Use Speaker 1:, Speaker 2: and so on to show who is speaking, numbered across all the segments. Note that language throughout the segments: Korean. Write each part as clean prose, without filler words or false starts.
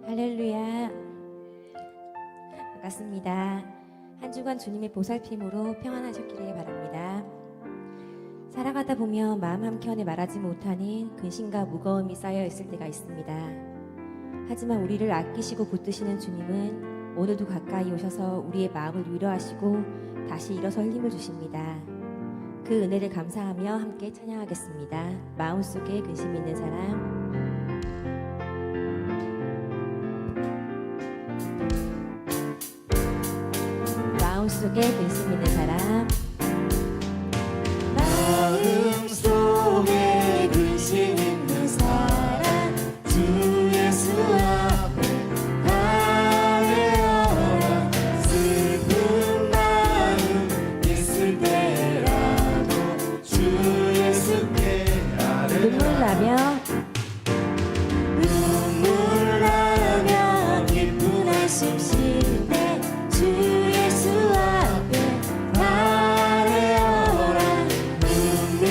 Speaker 1: 할렐루야. 반갑습니다. 한 주간 주님의 보살핌으로 평안하셨기를 바랍니다. 살아가다 보면 마음 한켠에 말하지 못하는 근심과 무거움이 쌓여 있을 때가 있습니다. 하지만 우리를 아끼시고 붙드시는 주님은 오늘도 가까이 오셔서 우리의 마음을 위로하시고 다시 일어설 힘을 주십니다. 그 은혜를 감사하며 함께 찬양하겠습니다. 마음속에 근심 있는 사람. 마음속에 근심 있는 사람.
Speaker 2: 마음속에 근심 있는 사람 주 예수 앞에 아뢰어라. 슬픈 마음 있을 때라도 주 예수께
Speaker 1: 눈물
Speaker 2: 아뢰라.
Speaker 1: 나며
Speaker 2: 기쁜 한숨 쉴 때 주 예수 앞에 아뢰어라. 눈물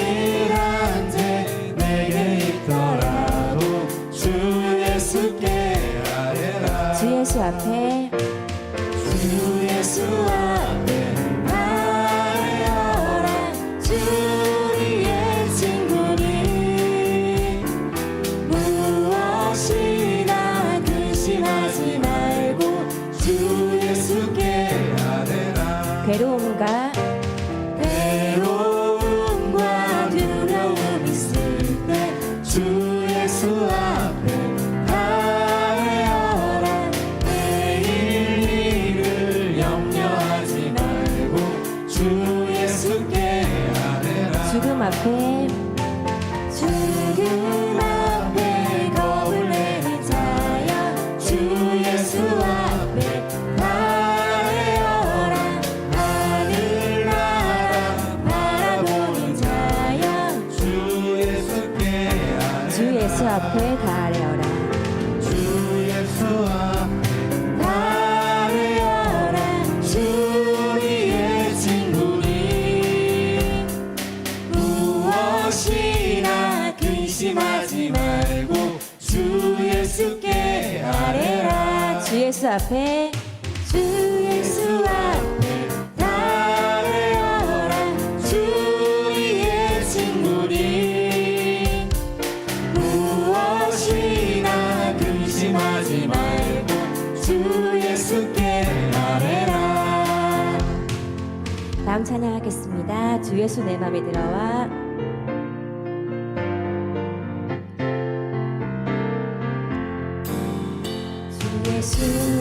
Speaker 2: 한 대 내게 있더라도 주 예수께 아뢰라.
Speaker 1: 주 예수 앞에
Speaker 2: 주 예수 앞에 아뢰어라. 주 우리의 친구니 무엇이나 근심하지 말고 주 예수께 아뢰라.
Speaker 1: 괴로움과
Speaker 2: 외로움과 두려움 있을 때 주 예수 앞에 아뢰어라. 내일 일을 염려하지 말고 주 예수께 아뢰라.
Speaker 1: 죽음 앞에
Speaker 2: 죽음 앞에 겁을 내는 자여 주 예수 앞에 아뢰어라. 하늘나라 바라보는 자여 주 예수께 아뢰라.
Speaker 1: 주 예수 앞에 다 아뢰어라.
Speaker 2: 주 예수 앞에 아뢰어라. 주 우리의 친구니 무엇이나 근심하지 말고 주 예수께 아뢰라.
Speaker 1: 주 예수 앞에
Speaker 2: 주 예수 앞에 아뢰어라. 주 우리의 친구니 무엇이나 근심하지 말고 주 예수께 아뢰라.
Speaker 1: 다음 찬양하겠습니다. 주 예수 내 맘에 들어와.
Speaker 2: 주 예수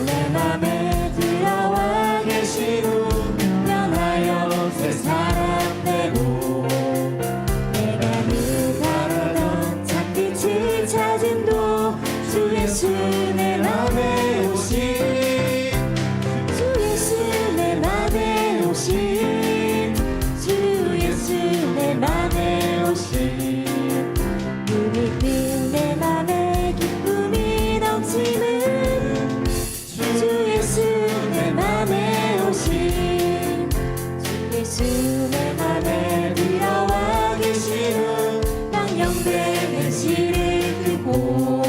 Speaker 2: 내 맘에 들어와 계시고 변하여 새 사람 되고 내가 바라던 참빛을 찾음도 주 예수 내 맘에 오시. 주 예수 내 맘에 오시. 주 예수 내 맘에 오시. 눈이 뜬 내 맘에 기쁨이 넘치는 주 예수 내 맘에 오시. 주 예수 내 맘에 들어와 계시는 망령된 시를 끄고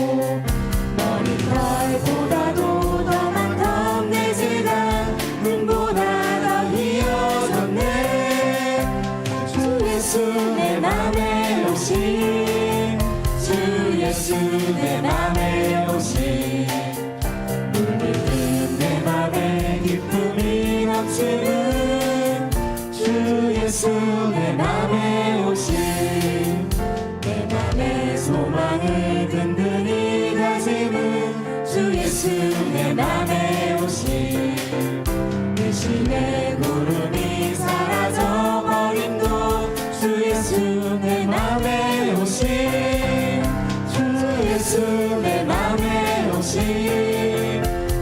Speaker 2: 머리 털보다도 더 많던 내 재단 눈보다 더 휘어졌네. 주 예수 내 맘에 오시. 주 예수 내 맘에 오시. 눈이 뜬 내 맘에 기쁨이 넘치는 주 예수 내 맘에 오시. 내 맘의 소망을 든든히 다짐은 주 예수 내 맘에 오시. 의심의 구름이 사라져 버림도 주 예수 내 맘에 오시. 주 예수 내 맘에 오시.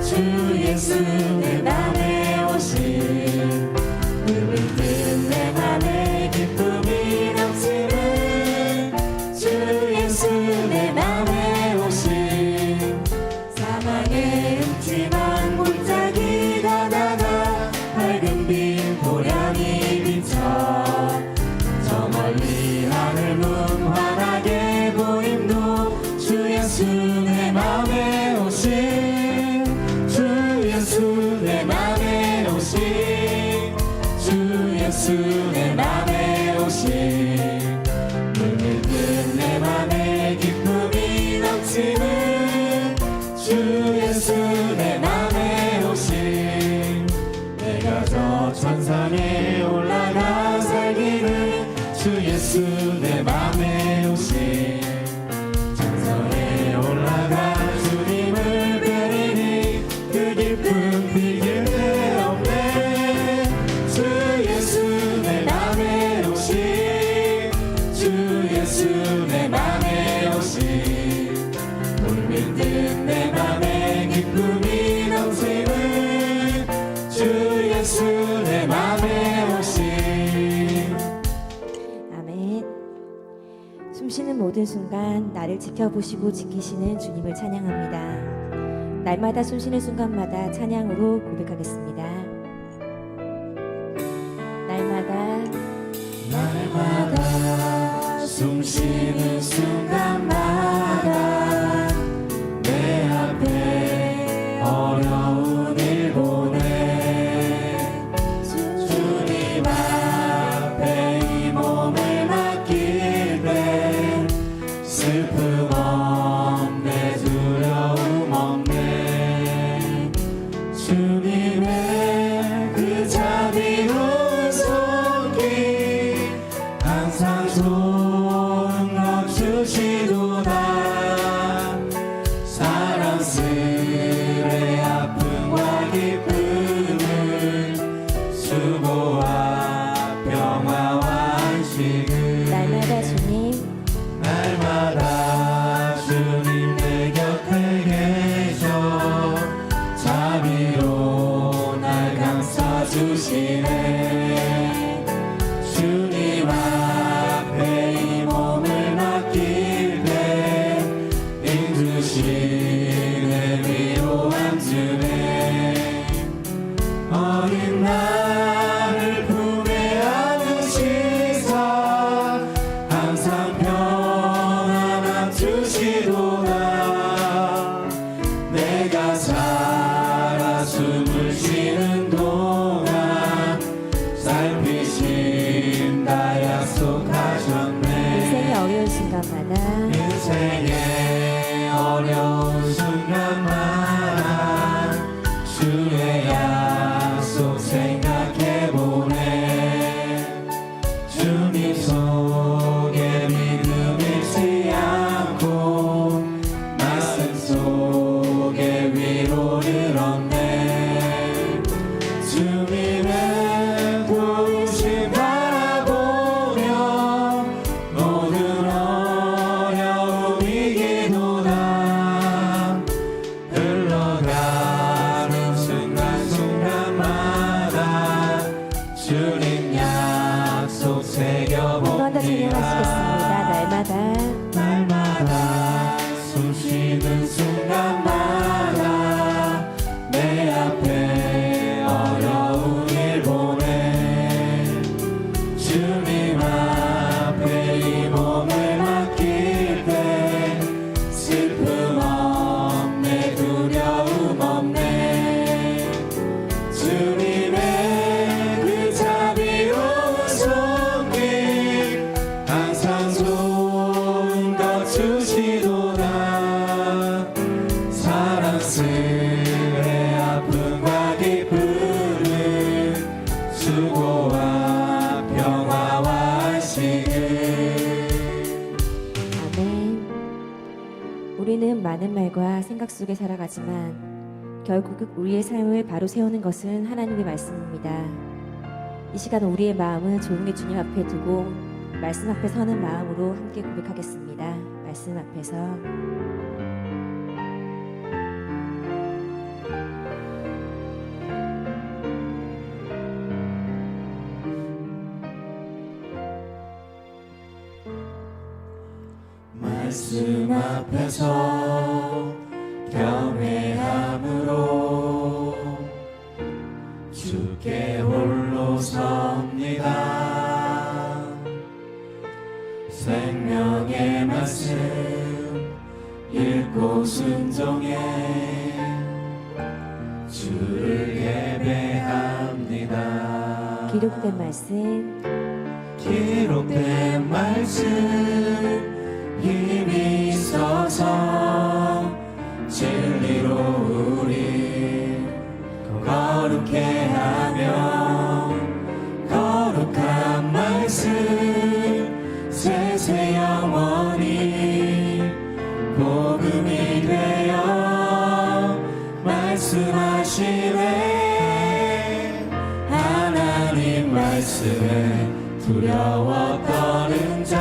Speaker 2: 주 예수 내 맘에 오시. 눈을 뜬 내 맘에 기쁨이 넘치는 주 예수 내 맘에 오시. 사망의 음침한 골짜기 가다가 밝은 빛 보령이 비쳐 저 멀리 하늘 문환하게 보임도 주 예수 내 맘에 오시.
Speaker 1: 동안 나를 지켜보시고 지키시는 주님을 찬양합니다. 날마다 숨쉬는 순간마다 찬양으로 고백하겠습니다.
Speaker 2: 날마다 숨쉬는 순간마다 내 앞에 어려운 일 보내 주님 앞에 이 몸을 맡길 때 슬픔 없네 두려움 없네 주님의 그 자비로운 손길 항상 좋은 것 주시도다 사랑스레 아픔과 기쁨을 수고와 평화와 안식을
Speaker 1: 날마다 주님
Speaker 2: 날마다 주님 내 곁에 계셔 자비로 날 감싸주시네 주님 앞에 이 몸을 맡길 때 힘주시네 위로함 주네 어린 나를 품에 안으시사 항상 평안함 주시도다 내가 살아 숨을 쉬는 동안 살피신다 약속하셨네
Speaker 1: 인생의 어려운 순간마다
Speaker 2: 인생의 어려운 순간마다 주의 약속 생각해보네 주님 속에 믿음 잃지 않고 말씀 속에 위로를 얻네 주님의 도우심 바라보며 모든 어려움 이기도다 흘러가는 순간순간마다 주님 약속
Speaker 1: 한 번 더
Speaker 2: 새겨봅니다
Speaker 1: 찬양하시겠습니다.
Speaker 2: 날마다 숨쉬는 순간마다 내 앞에 어려운 일 보내 주님 앞에 이 몸을 맡길 때 슬픔 없네 두려움 없네 주님의 그 자비로운 손길 항상 좋은 것 주시도다 사랑스레 아픔과 기쁨을 수고와 평화와 안식을
Speaker 1: 아멘. 우리는 많은 말과 생각 속에 살아가지만 결국 우리의 삶을 바로 세우는 것은 하나님의 말씀입니다. 이 시간 우리의 마음은 조용히 주님 앞에 두고 말씀 앞에 서는 마음으로 함께 고백하겠습니다. 말씀 앞에서
Speaker 2: 말씀 앞에서 경외함으로 주께 홀로 섭니다 생명의 말씀 읽고 순종해 주를 예배합니다
Speaker 1: 기록된 말씀
Speaker 2: 기록된 말씀 힘이 있어서 진리로 우리 거룩해 하며 거룩한 말씀 세세 영원히 복음이 되어 말씀하시네 하나님 말씀에 두려워 떠는 자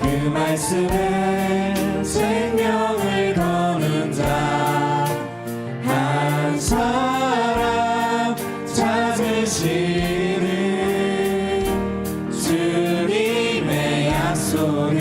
Speaker 2: 그 말씀에 생명을 거는 자 한 사람 찾으시는 주님의 약속에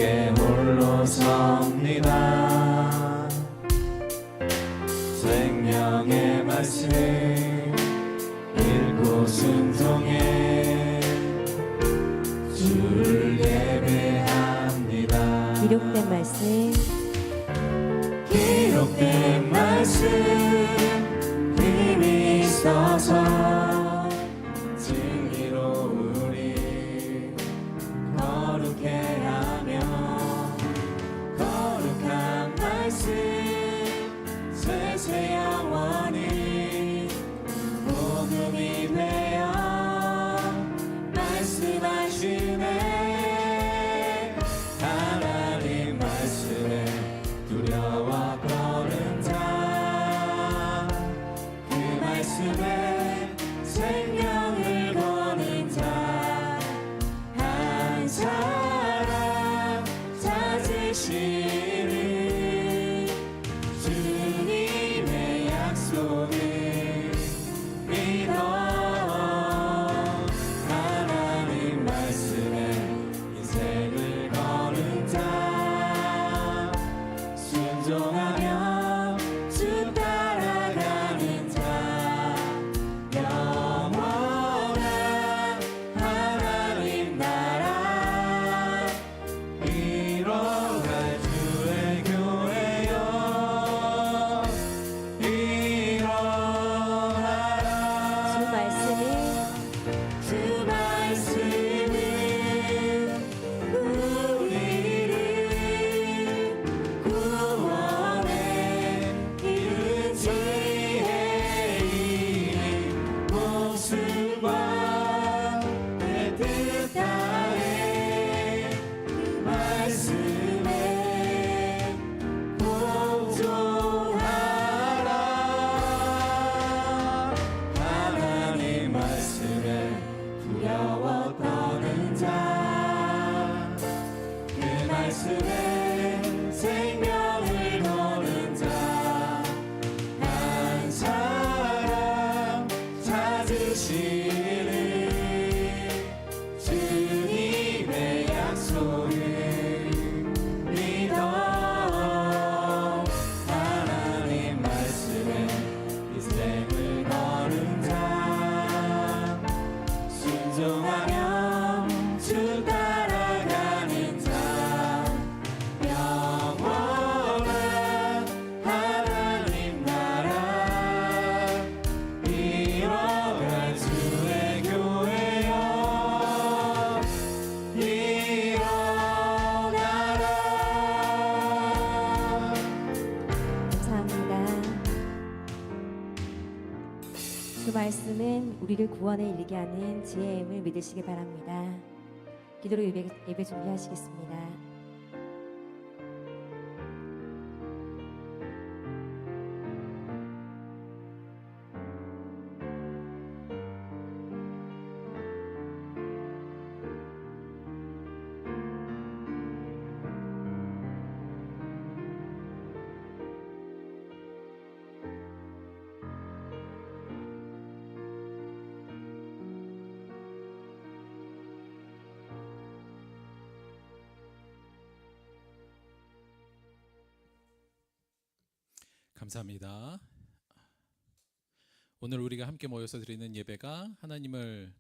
Speaker 3: 주께 홀로 섭니다. 생명의 말씀 읽고 순종해 주를 예배합니다.
Speaker 1: 기록된 말씀
Speaker 3: 기록된 말씀 힘이 있어서 진리로 우리 거룩해 하며 거룩한 말씀 세세 영원히 복음이 되어 말씀하시네. 하나님 말씀에 두려워 떠는 자, 그 말씀에 생명을 거는 자, 한 사람 찾으시는 주님의 약속을 믿어 하나님 말씀에 인생을 거는 자, 순종하며 주 따라가는 자, 영원한 하나님 나라 이뤄갈 주의 교회여 일어나라.
Speaker 1: 주 말씀은
Speaker 3: 주 말씀은 우리를 구원에 이른 지혜인 목숨과 내 뜻 다해 그 말씀에 복종하라. 하나님 말씀에 두려워 떠는 자, 그 말씀에 생명을 거는 자, 한 사람 찾으시는 주님의 약속을 믿어 하나님 말씀에 인생을 거는 자, 순종하며 주 따라가는 자, 영원한 하나님 나라 이뤄갈 주의 교회여 일어나라.
Speaker 1: 감사합니다. 주 말씀은 우리를 구원에 이르게 하는 지혜의 힘을 믿으시기 바랍니다. 기도로 예배 준비하시겠습니다.
Speaker 4: 감사합니다. 오늘 우리가 함께 모여서 드리는 예배가 하나님을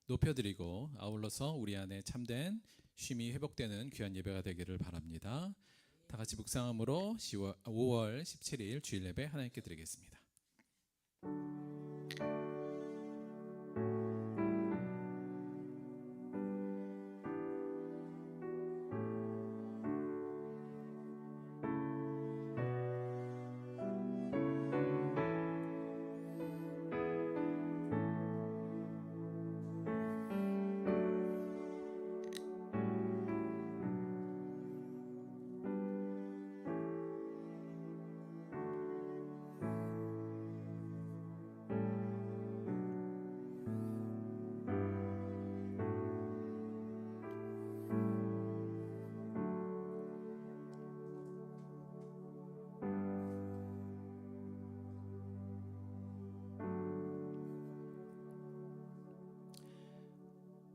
Speaker 4: 높여드리고 아울러서 우리 안에 참된 쉼이 회복되는 귀한 예배가 되기를 바랍니다. 다 같이 묵상함으로 5월 17일 주일 예배 하나님께 드리겠습니다.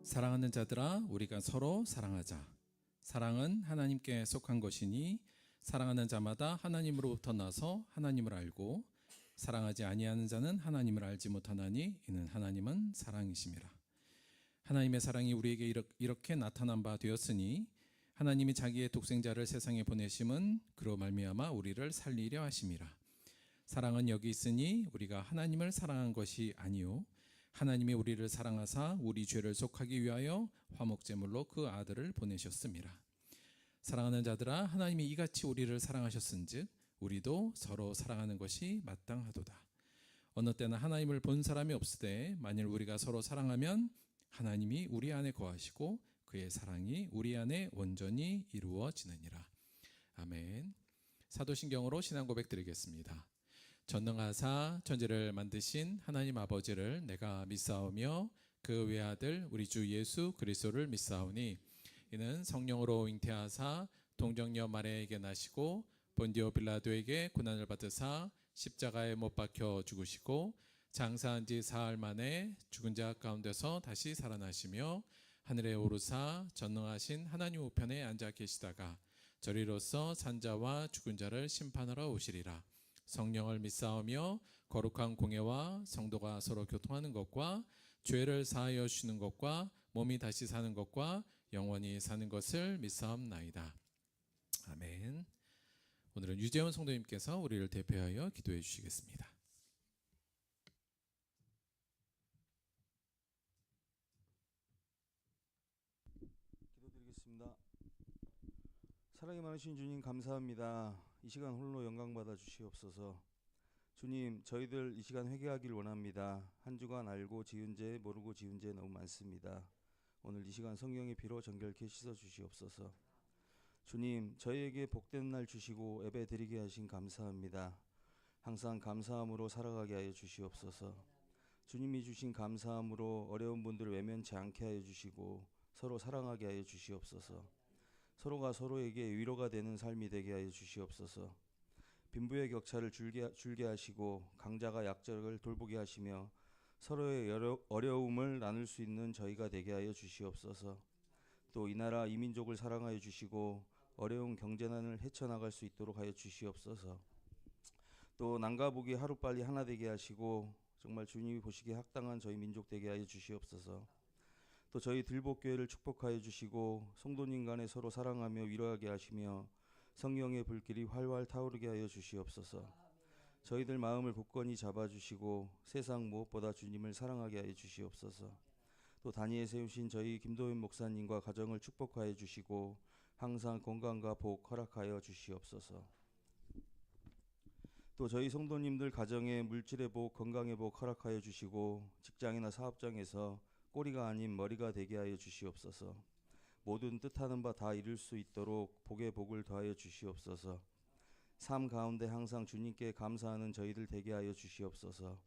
Speaker 4: 사랑하는 자들아, 우리가 서로 사랑하자. 사랑은 하나님께 속한 것이니 사랑하는 자마다 하나님으로부터 나서 하나님을 알고 사랑하지 아니하는 자는 하나님을 알지 못하나니 이는 하나님은 사랑이심이라. 하나님의 사랑이 우리에게 이렇게 나타난 바 되었으니 하나님이 자기의 독생자를 세상에 보내심은 그로 말미암아 우리를 살리려 하심이라. 사랑은 여기 있으니 우리가 하나님을 사랑한 것이 아니요 하나님이 우리를 사랑하사 우리 죄를 속하기 위하여 화목제물로 그 아들을 보내셨음이라. 사랑하는 자들아, 하나님이 이같이 우리를 사랑하셨은즉 우리도 서로 사랑하는 것이 마땅하도다. 어느 때나 하나님을 본 사람이 없으되 만일 우리가 서로 사랑하면 하나님이 우리 안에 거하시고 그의 사랑이 우리 안에 온전히 이루어지느니라. 아멘. 사도신경으로 신앙 고백 드리겠습니다. 전능하사 천지를 만드신 하나님 아버지를 내가 믿사오며 그 외아들 우리 주 예수 그리스도를 믿사오니 이는 성령으로 잉태하사 동정녀 마리아에게 나시고 본디오 빌라도에게 고난을 받으사 십자가에 못 박혀 죽으시고 장사한 지 사흘 만에 죽은 자 가운데서 다시 살아나시며 하늘에 오르사 전능하신 하나님 우편에 앉아 계시다가 저리로서 산자와 죽은 자를 심판하러 오시리라. 성령을 믿사오며 거룩한 공예와 성도가 서로 교통하는 것과 죄를 사하여 주시는 것과 몸이 다시 사는 것과 영원히 사는 것을 믿사옵나이다. 아멘. 오늘은 유재원 성도님께서 우리를 대표하여 기도해 주시겠습니다.
Speaker 5: 기도드리겠습니다. 사랑이 많으신 주님 감사합니다. 이 시간 홀로 영광 받아 주시옵소서. 주님, 저희들 이 시간 회개하길 원합니다. 한 주간 알고 지은 죄 모르고 지은 죄 너무 많습니다. 오늘 이 시간 성령의 피로 정결케 씻어 주시옵소서. 주님, 저희에게 복된 날 주시고 예배 드리게 하신 감사합니다. 항상 감사함으로 살아가게 하여 주시옵소서. 주님이 주신 감사함으로 어려운 분들을 외면치 않게 하여 주시고 서로 사랑하게 하여 주시옵소서. 서로가 서로에게 위로가 되는 삶이 되게 하여 주시옵소서. 빈부의 격차를 줄게 하시고 강자가 약자를 돌보게 하시며 서로의 어려움을 나눌 수 있는 저희가 되게 하여 주시옵소서. 또 이 나라 이 민족을 사랑하여 주시고 어려운 경제난을 헤쳐나갈 수 있도록 하여 주시옵소서. 또 남과 북이 하루빨리 하나 되게 하시고 정말 주님이 보시기에 합당한 저희 민족 되게 하여 주시옵소서. 또 저희 들복교회를 축복하여 주시고 성도님 간에 서로 사랑하며 위로하게 하시며 성령의 불길이 활활 타오르게 하여 주시옵소서. 저희들 마음을 굳건히 잡아주시고 세상 무엇보다 주님을 사랑하게 하여 주시옵소서. 또 단위에 세우신 저희 김도현 목사님과 가정을 축복하여 주시고 항상 건강과 복 허락하여 주시옵소서. 또 저희 성도님들 가정에 물질의 복, 건강의 복 허락하여 주시고 직장이나 사업장에서 꼬리가 아닌 머리가 되게 하여 주시옵소서. 모든 뜻하는 바 다 이룰 수 있도록 복의 복을 더하여 주시옵소서. 삶 가운데 항상 주님께 감사하는 저희들 되게 하여 주시옵소서.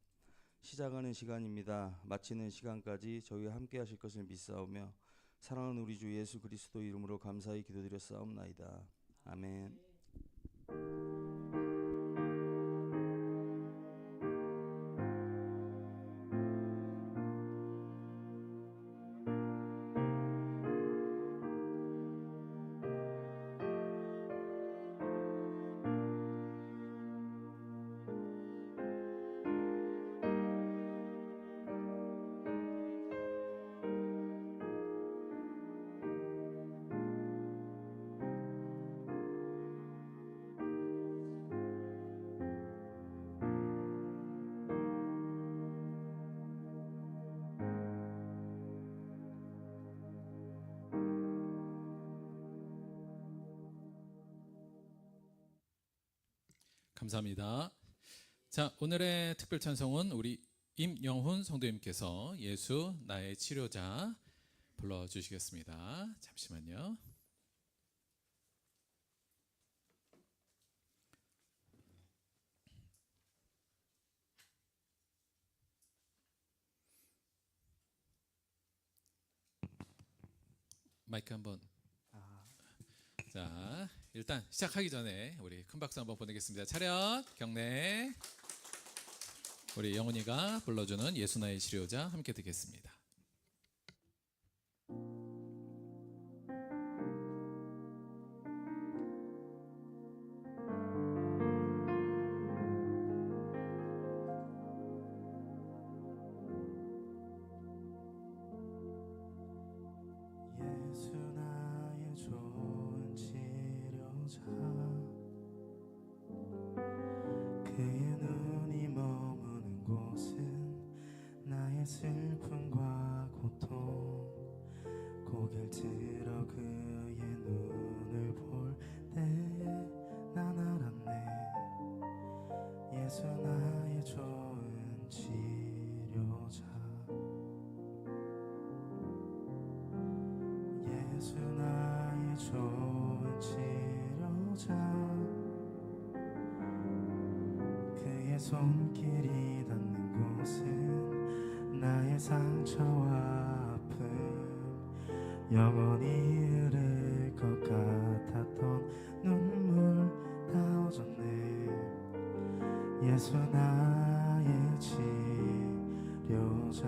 Speaker 5: 시작하는 시간입니다. 마치는 시간까지 저희와 함께 하실 것을 믿사오며 사랑하는 우리 주 예수 그리스도 이름으로 감사히 기도드렸사옵나이다. 아멘.
Speaker 4: 감사합니다. 자, 오늘의 특별 찬송은 우리 임영훈 성도님께서 예수 나의 치료자 불러주시겠습니다. 잠시만요. 마이크 한번. 자, 일단 시작하기 전에 우리 큰 박수 한번 보내겠습니다. 차렷 경례. 우리 영훈이가 불러주는 예수 나의 치료자 함께 듣겠습니다.
Speaker 6: 고개를 들어 그의 눈을 볼 때 난 알았네. 예수 나의 좋은 치료자. 예수 나의 좋은 치료자. 그의 손길이 닿는 곳은 나의 상처와 아픔 영원히 흐를 것 같았던 눈물 다 젖네. 예수 나의 치료자.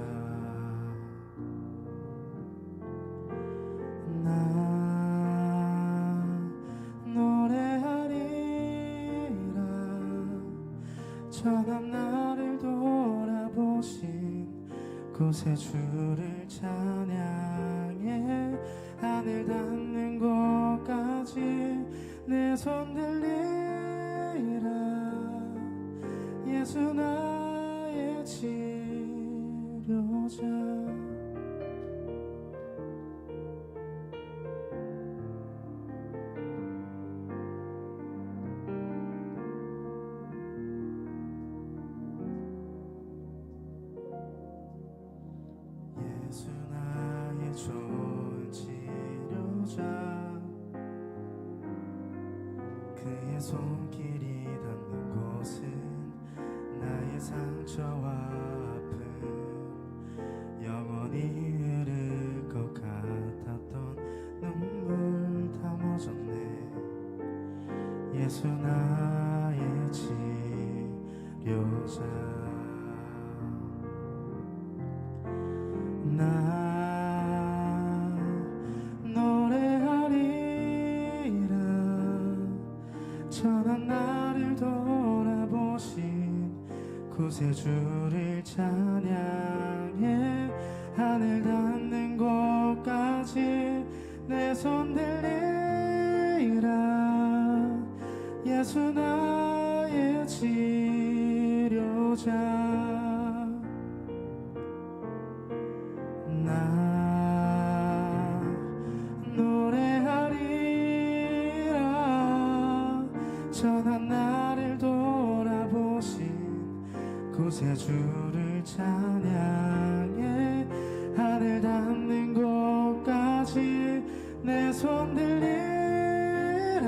Speaker 6: 나 노래하리라. 천한 나를 돌아보신 구세주를 찬양해. 하늘 닿는 곳까지 내 손 들리라. 예수 나의 치료자. 예수 나의 좋은 치료자. 그의 손길이 닿는 곳은 나의 상처와 아픔 영원히 흐를 것 같았던 눈물 다 멎었네. 예수 나의 치료자. 나 노래하리라. 천한 나를 돌아보신 구세주를 찬양해. 하늘 닿는 곳까지 내 손 들리라. 예수 나의 치료자. 나 노래하리라. 천한 나를 돌아보신 구세주를 찬양해. 하늘 닿는 곳까지 내 손 들리라.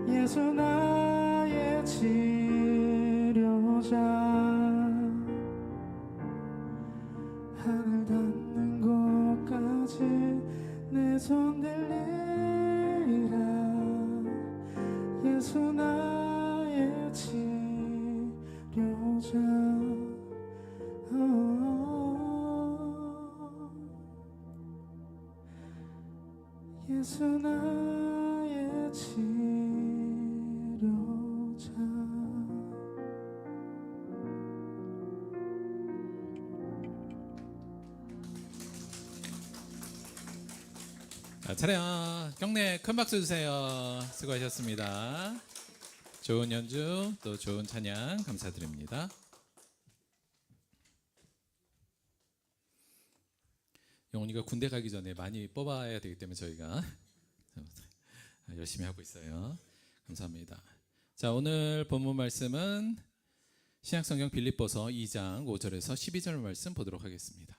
Speaker 6: 예수 나의 치료자. 하늘 닿는 곳까지 내 손 들리라. 예수 나의 치료자. 예수 나의 치료자.
Speaker 4: 차례 경례 큰 박수 주세요. 수고하셨습니다. 좋은 연주 또 좋은 찬양 감사드립니다. 영훈이가 군대 가기 전에 많이 뽑아야 되기 때문에 저희가 열심히 하고 있어요. 감사합니다. 자, 오늘 본문 말씀은 신약성경 빌립보서 2장 5절에서 12절 말씀 보도록 하겠습니다.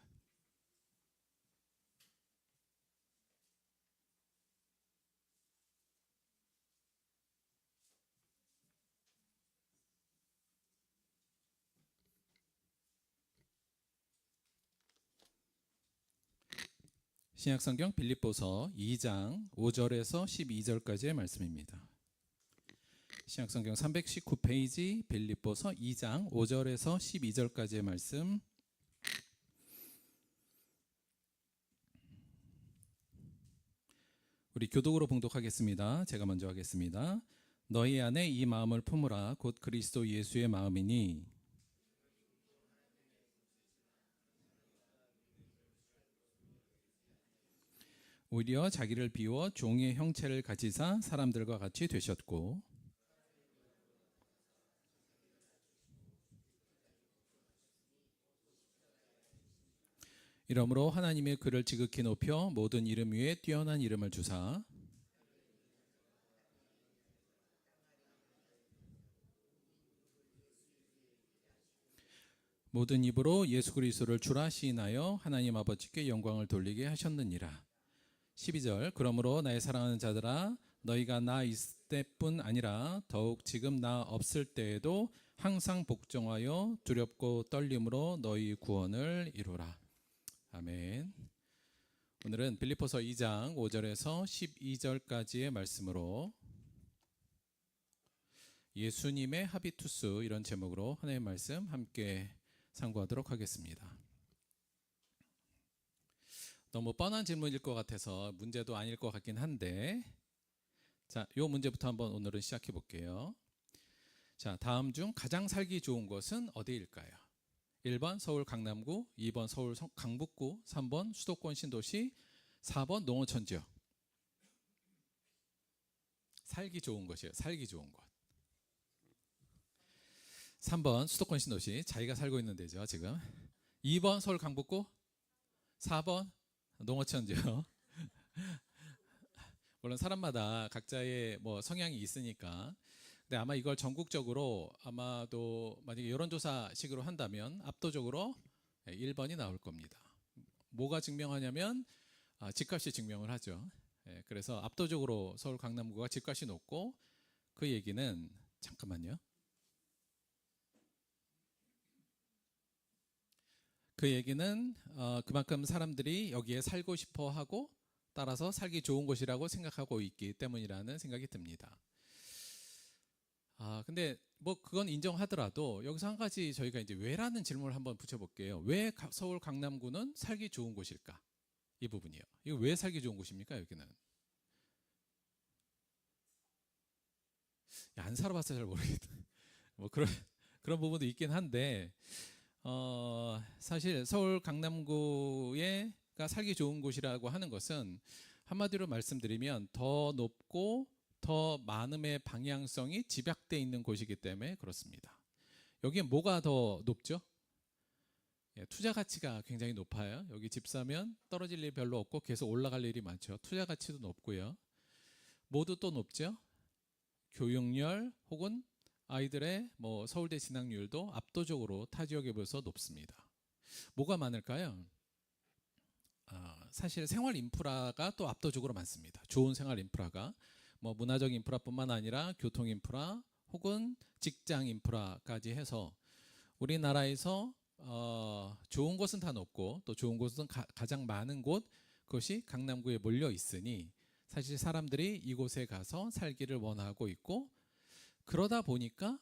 Speaker 4: 신약성경 빌립보서 2장 5절에서 12절까지의 말씀입니다. 신약성경 319페이지 빌립보서 2장 5절에서 12절까지의 말씀. 우리 교독으로 봉독하겠습니다. 제가 먼저 하겠습니다. 너희 안에 이 마음을 품으라. 곧 그리스도 예수의 마음이니 오히려 자기를 비워 종의 형체를 가지사 사람들과 같이 되셨고 이러므로 하나님의 그를 지극히 높여 모든 이름 위에 뛰어난 이름을 주사 모든 입으로 예수 그리스도를 주라 시인하여 하나님 아버지께 영광을 돌리게 하셨느니라. 12절 그러므로 나의 사랑하는 자들아 너희가 나 있을 때뿐 아니라 더욱 지금 나 없을 때에도 항상 복종하여 두렵고 떨림으로 너희 구원을 이루라. 아멘. 오늘은 빌립보서 2장 5절에서 12절까지의 말씀으로 예수님의 하비투스 이런 제목으로 하나님의 말씀 함께 상고하도록 하겠습니다. 너무 뻔한 질문일 것 같아서 문제도 아닐 것 같긴 한데 자, 요 문제부터 한번 오늘은 시작해 볼게요. 자, 다음 중 가장 살기 좋은 곳은 어디일까요? 1번 서울 강남구, 2번 서울 강북구, 3번 수도권 신도시, 4번 농어촌 지역. 살기 좋은 곳이에요. 살기 좋은 곳. 3번 수도권 신도시, 자기가 살고 있는 데죠 지금. 2번 서울 강북구, 4번 농어촌 지역. 물론 사람마다 각자의 뭐 성향이 있으니까. 근데 아마 이걸 전국적으로 아마도 만약에 여론조사식으로 한다면 압도적으로 1번이 나올 겁니다. 뭐가 증명하냐면 집값이 증명을 하죠. 그래서 압도적으로 서울 강남구가 집값이 높고 그 얘기는 잠깐만요. 그 얘기는 그만큼 사람들이 여기에 살고 싶어 하고 따라서 살기 좋은 곳이라고 생각하고 있기 때문이라는 생각이 듭니다. 근데 뭐 그건 인정하더라도 여기서 한 가지 저희가 이제 왜라는 질문을 한번 붙여볼게요. 왜 서울 강남구는 살기 좋은 곳일까? 이 부분이요. 이거 왜 살기 좋은 곳입니까? 여기는 안 살아봐서 잘 모르겠다. 뭐 그런 부분도 있긴 한데 사실 서울 강남구가 살기 좋은 곳이라고 하는 것은 한마디로 말씀드리면 더 높고 더 많음의 방향성이 집약되어 있는 곳이기 때문에 그렇습니다. 여기에 뭐가 더 높죠? 투자 가치가 굉장히 높아요. 여기 집 사면 떨어질 일이 별로 없고 계속 올라갈 일이 많죠. 투자 가치도 높고요. 뭐도 또 높죠? 교육열 혹은 아이들의 뭐 서울대 진학률도 압도적으로 타 지역에 비해서 높습니다. 뭐가 많을까요? 사실 생활 인프라가 또 압도적으로 많습니다. 좋은 생활 인프라가 뭐 문화적 인프라뿐만 아니라 교통 인프라 혹은 직장 인프라까지 해서 우리나라에서 좋은 곳은 다 높고 또 좋은 곳은 가장 많은 곳 그것이 강남구에 몰려 있으니 사실 사람들이 이곳에 가서 살기를 원하고 있고 그러다 보니까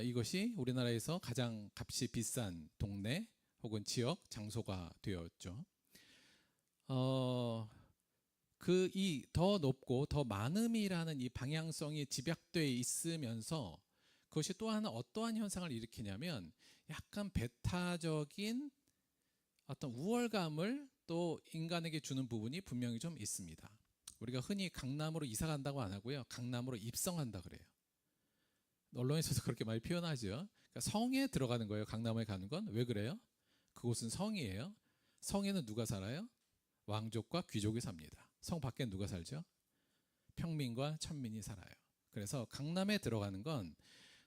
Speaker 4: 이것이 우리나라에서 가장 값이 비싼 동네 혹은 지역 장소가 되었죠. 이 더 높고 더 많음이라는 이 방향성이 집약되어 있으면서 그것이 또 하나 어떠한 현상을 일으키냐면 약간 배타적인 어떤 우월감을 또 인간에게 주는 부분이 분명히 좀 있습니다. 우리가 흔히 강남으로 이사 간다고 안 하고요. 강남으로 입성한다 그래요. 언론에서도 그렇게 많이 표현하죠. 그러니까 성에 들어가는 거예요. 강남에 가는 건. 왜 그래요? 그곳은 성이에요. 성에는 누가 살아요? 왕족과 귀족이 삽니다. 성 밖엔 누가 살죠? 평민과 천민이 살아요. 그래서 강남에 들어가는 건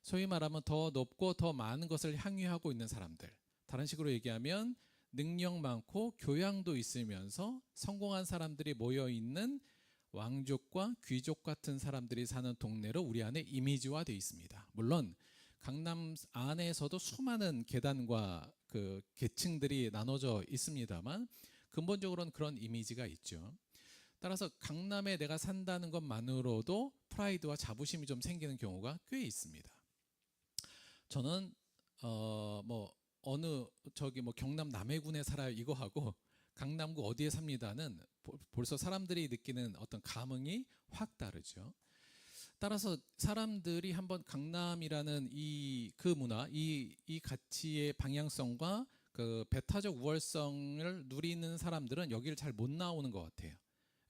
Speaker 4: 소위 말하면 더 높고 더 많은 것을 향유하고 있는 사람들. 다른 식으로 얘기하면 능력 많고 교양도 있으면서 성공한 사람들이 모여있는 왕족과 귀족 같은 사람들이 사는 동네로 우리 안에 이미지화되어 있습니다. 물론 강남 안에서도 수많은 계단과 그 계층들이 나눠져 있습니다만 근본적으로는 그런 이미지가 있죠. 따라서 강남에 내가 산다는 것만으로도 프라이드와 자부심이 좀 생기는 경우가 꽤 있습니다. 저는 경남 남해군에 살아요 이거 하고 강남구 어디에 삽니다는 벌써 사람들이 느끼는 어떤 감흥이 확 다르죠. 따라서 사람들이 한번 강남이라는 그 문화, 이 가치의 방향성과 그 배타적 우월성을 누리는 사람들은 여기를 잘 못 나오는 것 같아요.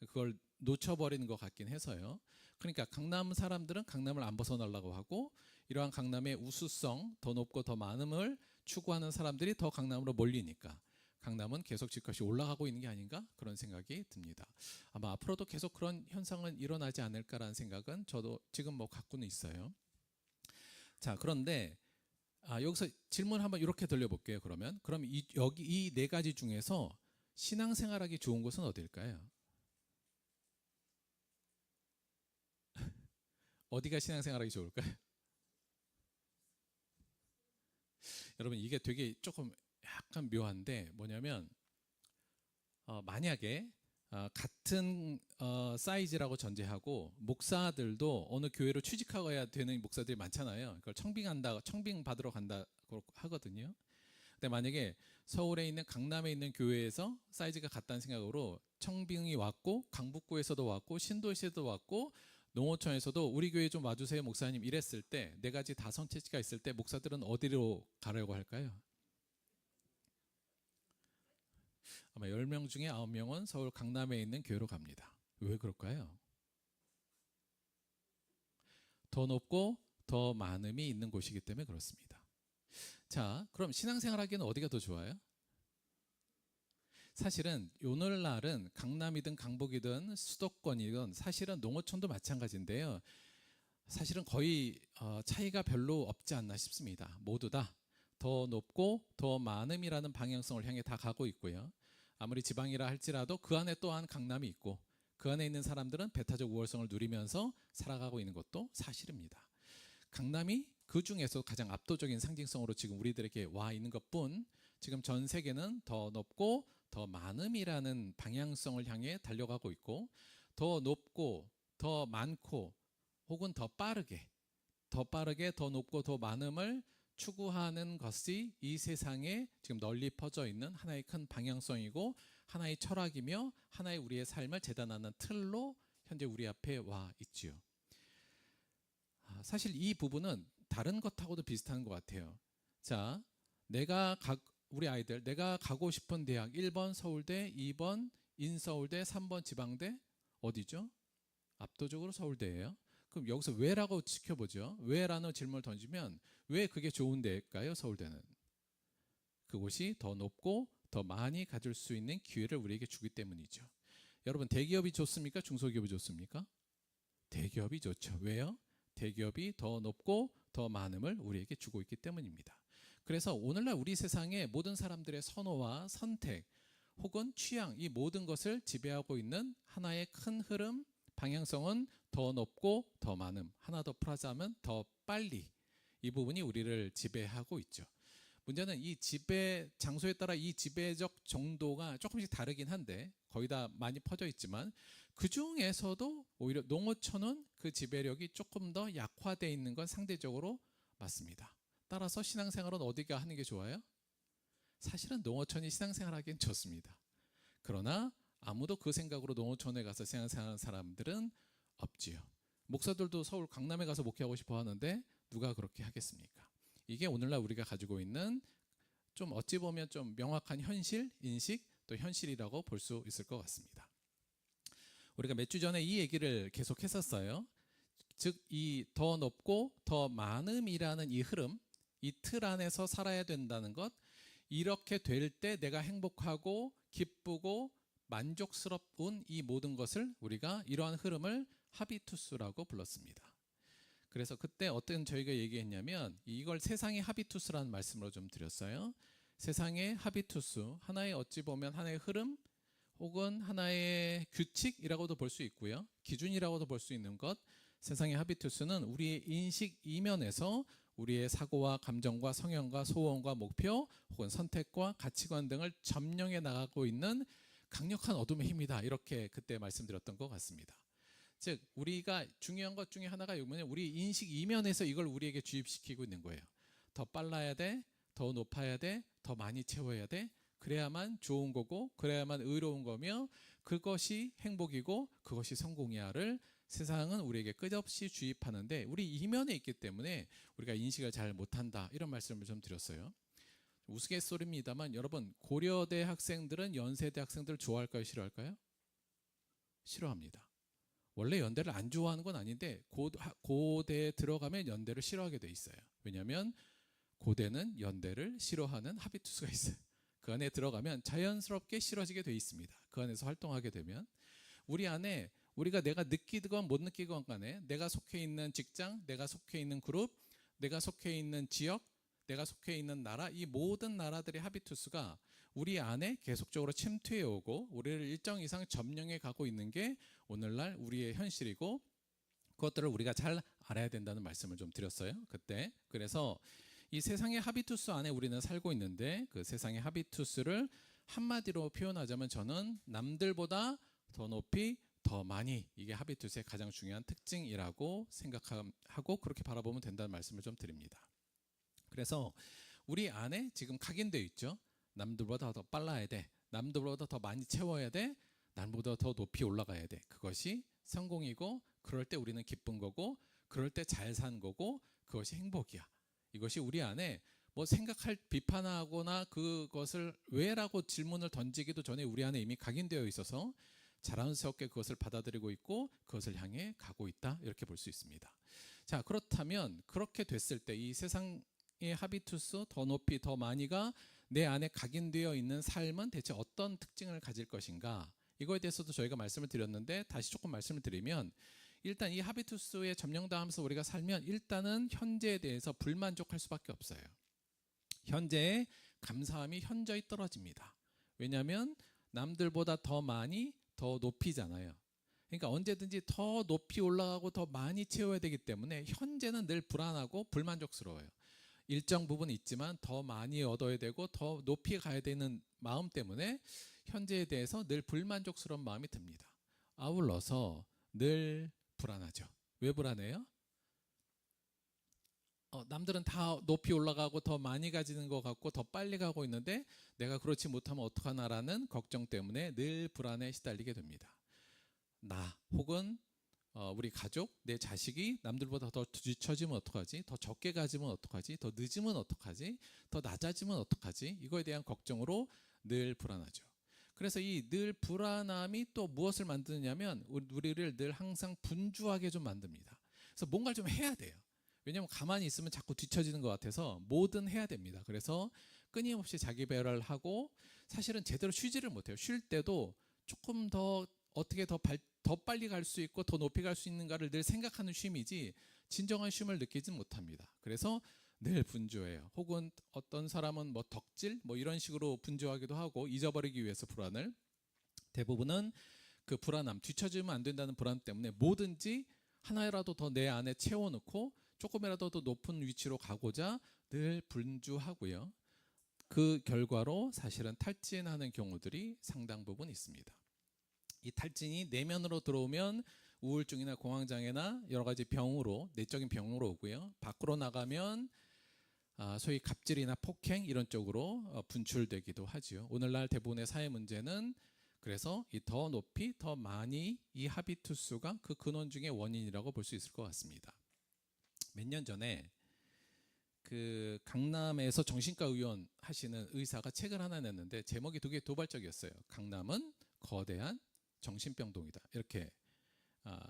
Speaker 4: 그걸 놓쳐버리는 것 같긴 해서요. 그러니까 강남 사람들은 강남을 안 벗어나려고 하고 이러한 강남의 우수성, 더 높고 더 많음을 추구하는 사람들이 더 강남으로 몰리니까 강남은 계속 집값이 올라가고 있는 게 아닌가 그런 생각이 듭니다. 아마 앞으로도 계속 그런 현상은 일어나지 않을까라는 생각은 저도 지금 뭐 갖고는 있어요. 자, 그런데 여기서 질문 한번 이렇게 돌려볼게요. 그럼 여기 이 네 가지 중에서 신앙생활하기 좋은 곳은 어딜까요? 어디가 신앙생활하기 좋을까요? 여러분 이게 되게 조금 약간 묘한데 뭐냐면 만약에 같은 사이즈라고 전제하고 목사들도 어느 교회로 취직하여야 되는 목사들이 많잖아요. 그걸 청빙 받으러 간다고 하거든요. 근데 만약에 서울에 있는 강남에 있는 교회에서 사이즈가 같다는 생각으로 청빙이 왔고 강북구에서도 왔고 신도시에도 왔고 농어촌에서도 우리 교회 좀 와주세요 목사님 이랬을 때 네 가지 다 선택지가 있을 때 목사들은 어디로 가려고 할까요? 아마 10명 중에 9명은 서울 강남에 있는 교회로 갑니다. 왜 그럴까요? 더 높고 더 많음이 있는 곳이기 때문에 그렇습니다. 자, 그럼 신앙생활하기에는 어디가 더 좋아요? 사실은 오늘날은 강남이든 강북이든 수도권이든 사실은 농어촌도 마찬가지인데요. 사실은 거의 차이가 별로 없지 않나 싶습니다. 모두 다 더 높고 더 많음이라는 방향성을 향해 다 가고 있고요. 아무리 지방이라 할지라도 그 안에 또한 강남이 있고 그 안에 있는 사람들은 배타적 우월성을 누리면서 살아가고 있는 것도 사실입니다. 강남이 그 중에서 가장 압도적인 상징성으로 지금 우리들에게 와 있는 것뿐 지금 전 세계는 더 높고 더 많음이라는 방향성을 향해 달려가고 있고 더 높고 더 많고 혹은 더 빠르게 더 높고 더 많음을 추구하는 것이 이 세상에 지금 널리 퍼져 있는 하나의 큰 방향성이고 하나의 철학이며 하나의 우리의 삶을 재단하는 틀로 현재 우리 앞에 와 있지요. 사실 이 부분은 다른 것하고도 비슷한 것 같아요. 자, 우리 아이들 내가 가고 싶은 대학 1번 서울대, 2번 인서울대, 3번 지방대 어디죠? 압도적으로 서울대예요. 그럼 여기서 왜라고 지켜보죠. 왜라는 질문을 던지면 왜 그게 좋은 데일까요? 서울대는 그곳이 더 높고 더 많이 가질 수 있는 기회를 우리에게 주기 때문이죠. 여러분 대기업이 좋습니까? 중소기업이 좋습니까? 대기업이 좋죠. 왜요? 대기업이 더 높고 더 많음을 우리에게 주고 있기 때문입니다. 그래서 오늘날 우리 세상의 모든 사람들의 선호와 선택 혹은 취향 이 모든 것을 지배하고 있는 하나의 큰 흐름 방향성은 더 높고 더 많음 하나 더 풀어자면 더 빨리 이 부분이 우리를 지배하고 있죠. 문제는 이 지배 장소에 따라 이 지배적 정도가 조금씩 다르긴 한데 거의 다 많이 퍼져 있지만 그 중에서도 오히려 농어촌은 그 지배력이 조금 더 약화되어 있는 건 상대적으로 맞습니다. 따라서 신앙생활은 어디가 하는 게 좋아요? 사실은 농어촌이 신앙생활하기엔 좋습니다. 그러나 아무도 그 생각으로 농어촌에 가서 신앙생활하는 사람들은 없지요. 목사들도 서울 강남에 가서 목회하고 싶어 하는데 누가 그렇게 하겠습니까? 이게 오늘날 우리가 가지고 있는 좀 어찌 보면 좀 명확한 현실, 인식 또 현실이라고 볼 수 있을 것 같습니다. 우리가 몇 주 전에 이 얘기를 계속 했었어요. 즉 이 더 높고 더 많음이라는 이 흐름 이 틀 안에서 살아야 된다는 것 이렇게 될 때 내가 행복하고 기쁘고 만족스러운 이 모든 것을 우리가 이러한 흐름을 하비투스라고 불렀습니다. 그래서 그때 어떤 저희가 얘기했냐면 이걸 세상의 하비투스라는 말씀으로 좀 드렸어요. 세상의 하비투스 하나의 어찌 보면 하나의 흐름 혹은 하나의 규칙이라고도 볼 수 있고요. 기준이라고도 볼 수 있는 것 세상의 하비투스는 우리의 인식 이면에서 우리의 사고와 감정과 성향과 소원과 목표 혹은 선택과 가치관 등을 점령해 나가고 있는 강력한 어둠의 힘이다. 이렇게 그때 말씀드렸던 것 같습니다. 즉 우리가 중요한 것 중에 하나가 뭐냐면 우리 인식 이면에서 이걸 우리에게 주입시키고 있는 거예요. 더 빨라야 돼, 더 높아야 돼, 더 많이 채워야 돼. 그래야만 좋은 거고 그래야만 의로운 거며 그것이 행복이고 그것이 성공이야를 세상은 우리에게 끝없이 주입하는데 우리 이면에 있기 때문에 우리가 인식을 잘 못한다 이런 말씀을 좀 드렸어요. 우스갯소리입니다만 여러분 고려대 학생들은 연세대 학생들을 좋아할까요? 싫어할까요? 싫어합니다. 원래 연대를 안 좋아하는 건 아닌데 고대에 들어가면 연대를 싫어하게 돼 있어요. 왜냐하면 고대는 연대를 싫어하는 하비투스가 있어요. 그 안에 들어가면 자연스럽게 실어지게 돼 있습니다. 그 안에서 활동하게 되면 우리 안에 내가 느끼건 못 느끼건 간에 내가 속해 있는 직장, 내가 속해 있는 그룹, 내가 속해 있는 지역, 내가 속해 있는 나라, 이 모든 나라들의 하비투스가 우리 안에 계속적으로 침투해 오고 우리를 일정 이상 점령해 가고 있는 게 오늘날 우리의 현실이고, 그것들을 우리가 잘 알아야 된다는 말씀을 좀 드렸어요 그때. 그래서 이 세상의 하비투스 안에 우리는 살고 있는데, 그 세상의 하비투스를 한마디로 표현하자면 저는 남들보다 더 높이 더 많이, 이게 하비투스의 가장 중요한 특징이라고 생각하고 그렇게 바라보면 된다는 말씀을 좀 드립니다. 그래서 우리 안에 지금 각인되어 있죠. 남들보다 더 빨라야 돼, 남들보다 더 많이 채워야 돼, 남보다 더 높이 올라가야 돼. 그것이 성공이고, 그럴 때 우리는 기쁜 거고, 그럴 때 잘 산 거고, 그것이 행복이야. 이것이 우리 안에 뭐 생각할, 비판하거나 그것을 왜라고 질문을 던지기도 전에 우리 안에 이미 각인되어 있어서 자랑스럽게 그것을 받아들이고 있고 그것을 향해 가고 있다, 이렇게 볼 수 있습니다. 자, 그렇다면 그렇게 됐을 때 이 세상의 하비투스, 더 높이 더 많이가 내 안에 각인되어 있는 삶은 대체 어떤 특징을 가질 것인가, 이거에 대해서도 저희가 말씀을 드렸는데 다시 조금 말씀을 드리면, 일단 이 하비투스에 점령당하면서 우리가 살면 일단은 현재에 대해서 불만족할 수밖에 없어요. 현재의 감사함이 현저히 떨어집니다. 왜냐하면 남들보다 더 많이 더 높이잖아요. 그러니까 언제든지 더 높이 올라가고 더 많이 채워야 되기 때문에 현재는 늘 불안하고 불만족스러워요. 일정 부분 있지만 더 많이 얻어야 되고 더 높이 가야 되는 마음 때문에 현재에 대해서 늘 불만족스러운 마음이 듭니다. 아울러서 늘 불안하죠. 왜 불안해요? 남들은 다 높이 올라가고 더 많이 가지는 것 같고 더 빨리 가고 있는데 내가 그렇지 못하면 어떡하나라는 걱정 때문에 늘 불안에 시달리게 됩니다. 나 혹은 우리 가족, 내 자식이 남들보다 더 뒤처지면 어떡하지? 더 적게 가지면 어떡하지? 더 늦으면 어떡하지? 더 낮아지면 어떡하지? 이거에 대한 걱정으로 늘 불안하죠. 그래서 이 늘 불안함이 또 무엇을 만드냐면 우리를 늘 항상 분주하게 좀 만듭니다. 그래서 뭔가를 좀 해야 돼요. 왜냐하면 가만히 있으면 자꾸 뒤처지는 것 같아서 뭐든 해야 됩니다. 그래서 끊임없이 자기 배열을 하고 사실은 제대로 쉬지를 못해요. 쉴 때도 조금 더 어떻게 더 빨리 갈 수 있고 더 높이 갈 수 있는가를 늘 생각하는 쉼이지 진정한 쉼을 느끼지 못합니다. 그래서 늘 분주해요. 혹은 어떤 사람은 뭐 덕질 뭐 이런 식으로 분주하기도 하고 잊어버리기 위해서 불안을, 대부분은 그 불안함, 뒤처지면 안 된다는 불안 때문에 뭐든지 하나라도 더 내 안에 채워놓고 조금이라도 더 높은 위치로 가고자 늘 분주하고요. 그 결과로 사실은 탈진하는 경우들이 상당 부분 있습니다. 이 탈진이 내면으로 들어오면 우울증이나 공황장애나 여러 가지 병으로, 내적인 병으로 오고요. 밖으로 나가면 소위 갑질이나 폭행 이런 쪽으로 분출되기도 하지요. 오늘날 대부분의 사회 문제는 그래서 이 더 높이 더 많이 이 하비투스가 그 근원 중의 원인이라고 볼 수 있을 것 같습니다. 몇 년 전에 그 강남에서 정신과 의원 하시는 의사가 책을 하나 냈는데 제목이 되게 도발적이었어요. 강남은 거대한 정신병동이다, 이렇게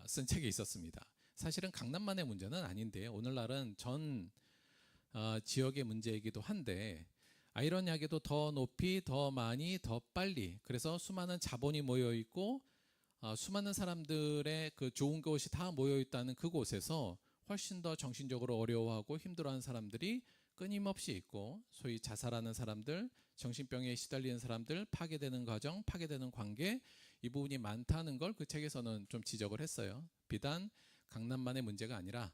Speaker 4: 쓴 책이 있었습니다. 사실은 강남만의 문제는 아닌데 오늘날은 전 지역의 문제이기도 한데, 아이러니하게도 더 높이 더 많이 더 빨리, 그래서 수많은 자본이 모여 있고 수많은 사람들의 그 좋은 것이 다 모여 있다는 그곳에서 훨씬 더 정신적으로 어려워하고 힘들어하는 사람들이 끊임없이 있고, 소위 자살하는 사람들, 정신병에 시달리는 사람들, 파괴되는 가정, 파괴되는 관계, 이 부분이 많다는 걸 그 책에서는 좀 지적을 했어요. 비단 강남만의 문제가 아니라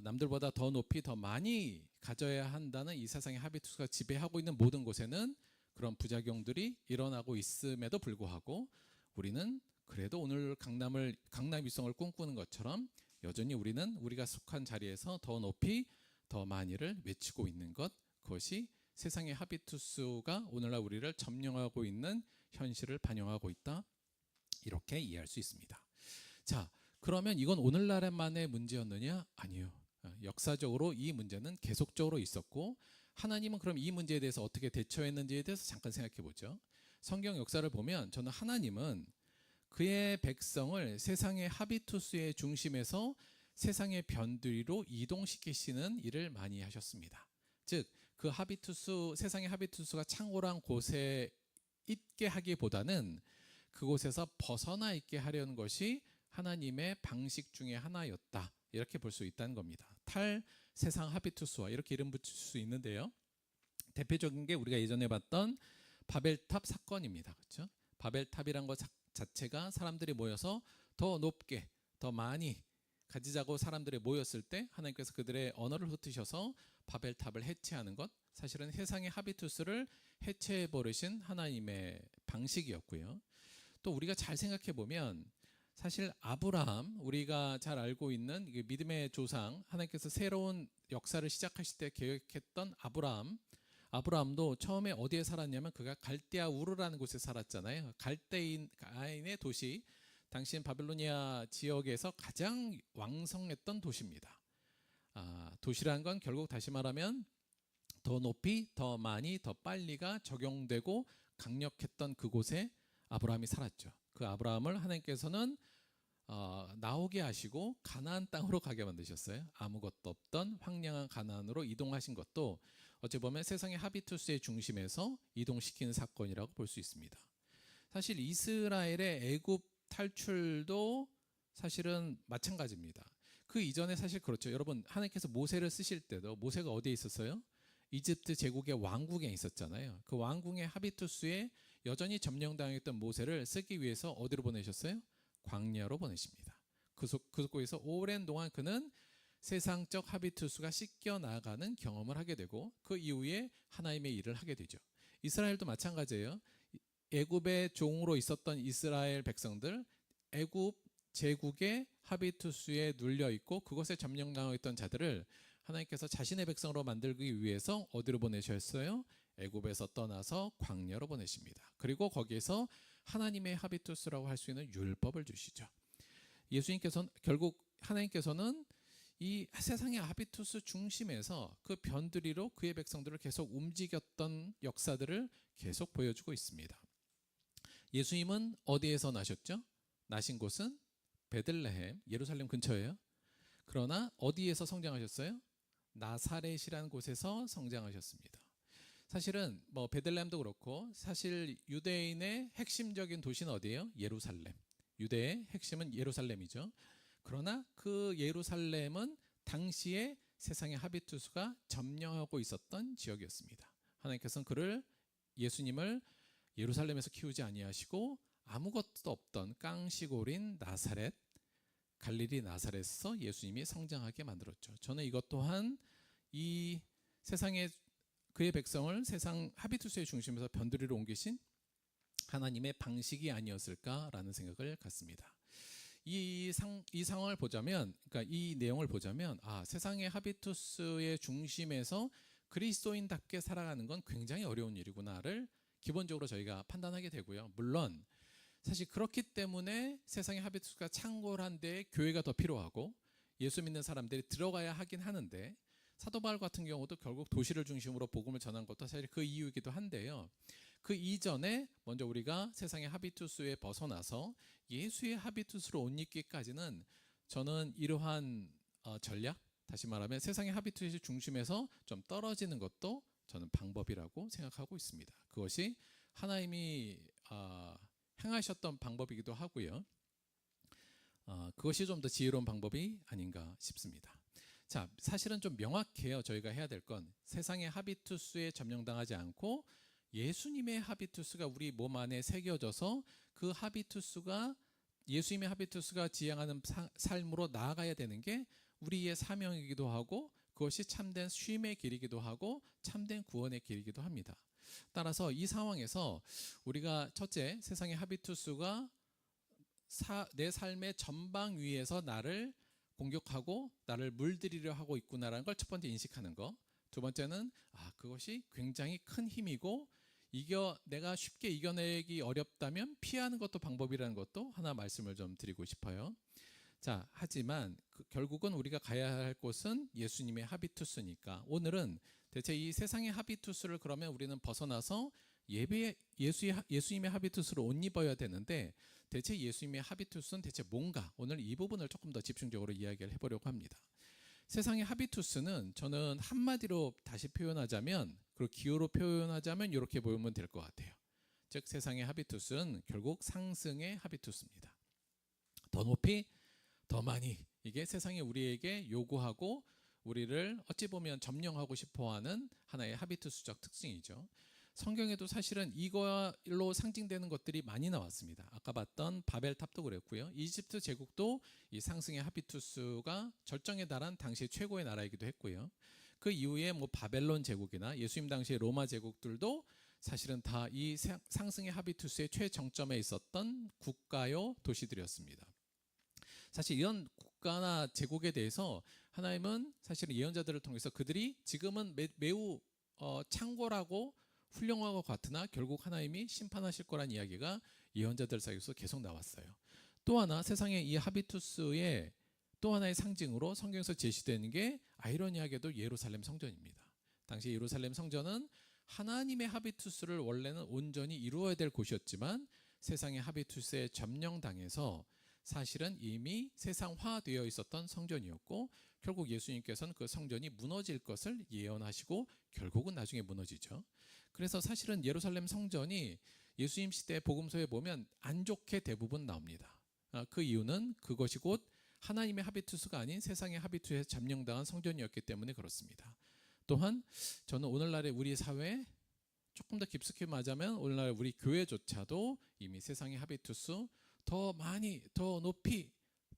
Speaker 4: 남들보다 더 높이 더 많이 가져야 한다는 이 세상의 하비투스가 지배하고 있는 모든 곳에는 그런 부작용들이 일어나고 있음에도 불구하고 우리는 그래도 오늘 강남 위성을 꿈꾸는 것처럼 여전히 우리는 우리가 속한 자리에서 더 높이 더 많이를 외치고 있는 것, 그것이 세상의 하비투스가 오늘날 우리를 점령하고 있는 현실을 반영하고 있다, 이렇게 이해할 수 있습니다. 자, 그러면 이건 오늘날만의 문제였느냐? 아니요. 역사적으로 이 문제는 계속적으로 있었고, 하나님은 그럼 이 문제에 대해서 어떻게 대처했는지에 대해서 잠깐 생각해 보죠. 성경 역사를 보면 저는 하나님은 그의 백성을 세상의 하비투스의 중심에서 세상의 변두리로 이동시키시는 일을 많이 하셨습니다. 즉 그 하비투스, 세상의 하비투스가 창궐한 곳에 있게 하기보다는 그곳에서 벗어나 있게 하려는 것이 하나님의 방식 중에 하나였다. 이렇게 볼 수 있다는 겁니다. 세상 하비투스와 이렇게 이름 붙일 수 있는데요. 대표적인 게 우리가 예전에 봤던 바벨탑 사건입니다. 그렇죠? 바벨탑이란 것 자체가 사람들이 모여서 더 높게, 더 많이 가지자고 사람들이 모였을 때 하나님께서 그들의 언어를 흩으셔서 바벨탑을 해체하는 것, 사실은 세상의 하비투스를 해체해 버리신 하나님의 방식이었고요. 또 우리가 잘 생각해 보면 사실 아브라함, 우리가 잘 알고 있는 믿음의 조상, 하나님께서 새로운 역사를 시작하실 때 계획했던 아브라함도 처음에 어디에 살았냐면 그가 갈대아 우르라는 곳에 살았잖아요. 갈대인의 도시, 당시 바빌로니아 지역에서 가장 왕성했던 도시입니다. 도시란 건 결국 다시 말하면 더 높이, 더 많이, 더 빨리가 적용되고 강력했던 그곳에 아브라함이 살았죠. 그 아브라함을 하나님께서는 나오게 하시고 가나안 땅으로 가게 만드셨어요. 아무것도 없던 황량한 가나안으로 이동하신 것도 어찌 보면 세상의 하비투스의 중심에서 이동시키는 사건이라고 볼 수 있습니다. 사실 이스라엘의 애굽 탈출도 사실은 마찬가지입니다. 그 이전에 사실 그렇죠. 여러분, 하나님께서 모세를 쓰실 때도 모세가 어디에 있었어요? 이집트 제국의 왕궁에 있었잖아요. 그 왕궁의 하비투스에 여전히 점령당했던 모세를 쓰기 위해서 어디로 보내셨어요? 광야로 보내십니다. 그 속에서 오랜 동안 그는 세상적 하비투스가 씻겨 나가는 경험을 하게 되고 그 이후에 하나님의 일을 하게 되죠. 이스라엘도 마찬가지예요. 애굽의 종으로 있었던 이스라엘 백성들, 애굽 제국의 하비투스에 눌려 있고 그것에 점령당하고 있던 자들을 하나님께서 자신의 백성으로 만들기 위해서 어디로 보내셨어요? 애굽에서 떠나서 광야로 보내십니다. 그리고 거기에서 하나님의 하비투스라고 할 수 있는 율법을 주시죠. 예수님께서는 결국 하나님께서는 이 세상의 하비투스 중심에서 그 변두리로 그의 백성들을 계속 움직였던 역사들을 계속 보여주고 있습니다. 예수님은 어디에서 나셨죠? 나신 곳은 베들레헴, 예루살렘 근처예요. 그러나 어디에서 성장하셨어요? 나사렛이라는 곳에서 성장하셨습니다. 사실은 뭐 베들레헴도 그렇고 사실 유대인의 핵심적인 도시는 어디예요? 예루살렘. 유대의 핵심은 예루살렘이죠. 그러나 그 예루살렘은 당시에 세상의 하비투스가 점령하고 있었던 지역이었습니다. 하나님께서는 예수님을 예루살렘에서 키우지 아니하시고 아무것도 없던 깡시골인 나사렛, 갈릴리 나사렛에서 예수님이 성장하게 만들었죠. 저는 이것 또한 이 세상의 그의 백성을 세상 하비투스의 중심에서 변두리로 옮기신 하나님의 방식이 아니었을까라는 생각을 갖습니다. 이 상황을 보자면, 그러니까 이 내용을 보자면, 세상의 하비투스의 중심에서 그리스도인답게 살아가는 건 굉장히 어려운 일이구나를 기본적으로 저희가 판단하게 되고요. 물론 사실 그렇기 때문에 세상의 하비투스가 창궐한 데에 교회가 더 필요하고 예수 믿는 사람들이 들어가야 하긴 하는데, 사도 바울 같은 경우도 결국 도시를 중심으로 복음을 전한 것도 사실 그 이유이기도 한데요. 그 이전에 먼저 우리가 세상의 하비투스에 벗어나서 예수의 하비투스로 옷 입기까지는 저는 이러한 전략, 다시 말하면 세상의 하비투스의 중심에서 좀 떨어지는 것도 저는 방법이라고 생각하고 있습니다. 그것이 하나님이 행하셨던 방법이기도 하고요. 그것이 좀 더 지혜로운 방법이 아닌가 싶습니다. 자, 사실은 좀 명확해요. 저희가 해야 될 건 세상의 하비투스에 점령당하지 않고 예수님의 하비투스가 우리 몸 안에 새겨져서 그 하비투스가 예수님의 하비투스가 지향하는 삶으로 나아가야 되는 게 우리의 사명이기도 하고 그것이 참된 쉼의 길이기도 하고 참된 구원의 길이기도 합니다. 따라서 이 상황에서 우리가 첫째, 세상의 하비투스가 내 삶의 전방 위에서 나를 공격하고 나를 물들이려 하고 있구나라는 걸 첫 번째 인식하는 거. 두 번째는 그것이 굉장히 큰 힘이고 내가 쉽게 이겨내기 어렵다면 피하는 것도 방법이라는 것도 하나 말씀을 좀 드리고 싶어요. 자, 하지만 결국은 우리가 가야 할 곳은 예수님의 하비투스니까 오늘은 대체 이 세상의 하비투스를 그러면 우리는 벗어나서 예수님의 하비투스로 옷 입어야 되는데 대체 예수님의 하비투스는 대체 뭔가, 오늘 이 부분을 조금 더 집중적으로 이야기를 해보려고 합니다. 세상의 하비투스는 저는 한마디로 다시 표현하자면, 그리고 기호로 표현하자면 이렇게 보면 될 것 같아요. 즉 세상의 하비투스는 결국 상승의 하비투스입니다. 더 높이, 더 많이, 이게 세상이 우리에게 요구하고 우리를 어찌 보면 점령하고 싶어하는 하나의 하비투스적 특징이죠. 성경에도 사실은 이걸로 상징되는 것들이 많이 나왔습니다. 아까 봤던 바벨탑도 그랬고요. 이집트 제국도 이 상승의 하비투스가 절정에 달한 당시 최고의 나라이기도 했고요. 그 이후에 뭐 바벨론 제국이나 예수님 당시의 로마 제국들도 사실은 다 이 상승의 하비투스의 최정점에 있었던 국가요 도시들이었습니다. 사실 이런 국가나 제국에 대해서 하나님은 사실은 예언자들을 통해서 그들이 지금은 매우 창궐하고 훌륭하고 같으나 결국 하나님이 심판하실 거란 이야기가 예언자들 사이에서 계속 나왔어요. 또 하나 세상의 이 하비투스의 또 하나의 상징으로 성경에서 제시되는 게 아이러니하게도 예루살렘 성전입니다. 당시 예루살렘 성전은 하나님의 하비투스를 원래는 온전히 이루어야 될 곳이었지만 세상의 하비투스에 점령당해서 사실은 이미 세상화되어 있었던 성전이었고, 결국 예수님께서는 그 성전이 무너질 것을 예언하시고 결국은 나중에 무너지죠. 그래서 사실은 예루살렘 성전이 예수님 시대 복음서에 보면 안 좋게 대부분 나옵니다. 그 이유는 그것이 곧 하나님의 하비투스가 아닌 세상의 하비투스에 점령당한 성전이었기 때문에 그렇습니다. 또한 저는 오늘날의 우리 사회에 조금 더 깊숙이 말하자면 오늘날 우리 교회조차도 이미 세상의 하비투스 더 많이, 더 높이,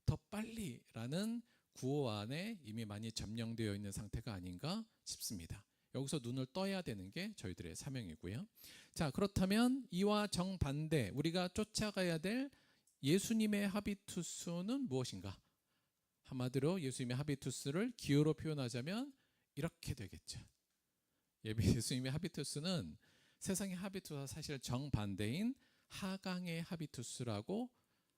Speaker 4: 더 빨리라는 구호 안에 이미 많이 점령되어 있는 상태가 아닌가 싶습니다. 여기서 눈을 떠야 되는 게 저희들의 사명이고요. 자, 그렇다면 이와 정반대 우리가 쫓아가야 될 예수님의 하비투스는 무엇인가? 한마디로 예수님의 하비투스를 기호로 표현하자면 이렇게 되겠죠. 예수님의 하비투스는 세상의 하비투스와 사실 정반대인 하강의 하비투스라고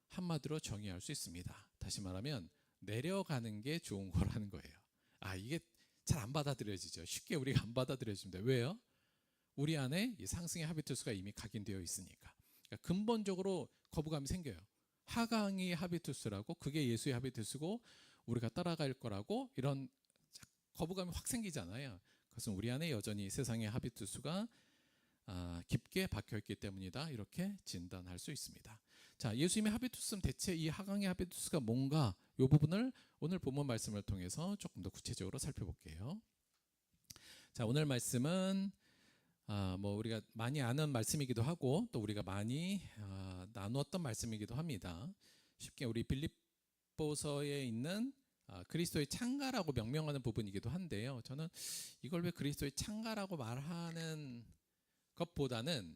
Speaker 4: 한마디로 정의할 수 있습니다. 다시 말하면 내려가는 게 좋은 거라는 거예요. 이게 잘 안 받아들여지죠. 쉽게 우리가 안 받아들여집니다. 왜요? 우리 안에 이 상승의 하비투스가 이미 각인되어 있으니까. 그러니까 근본적으로 거부감이 생겨요. 하강의 하비투스라고, 그게 예수의 하비투스고 우리가 따라갈 거라고, 이런 거부감이 확 생기잖아요. 그것은 우리 안에 여전히 세상의 하비투스가 깊게 박혀있기 때문이다, 이렇게 진단할 수 있습니다. 자, 예수님의 하비투스는 대체 이 하강의 하비투스가 뭔가, 이 부분을 오늘 본문 말씀을 통해서 조금 더 구체적으로 살펴볼게요. 자, 오늘 말씀은 뭐 우리가 많이 아는 말씀이기도 하고 또 우리가 많이 나누었던 말씀이기도 합니다. 쉽게 우리 빌립보서에 있는 그리스도의 창가라고 명명하는 부분이기도 한데요. 저는 이걸 왜 그리스도의 창가라고 말하는 것보다는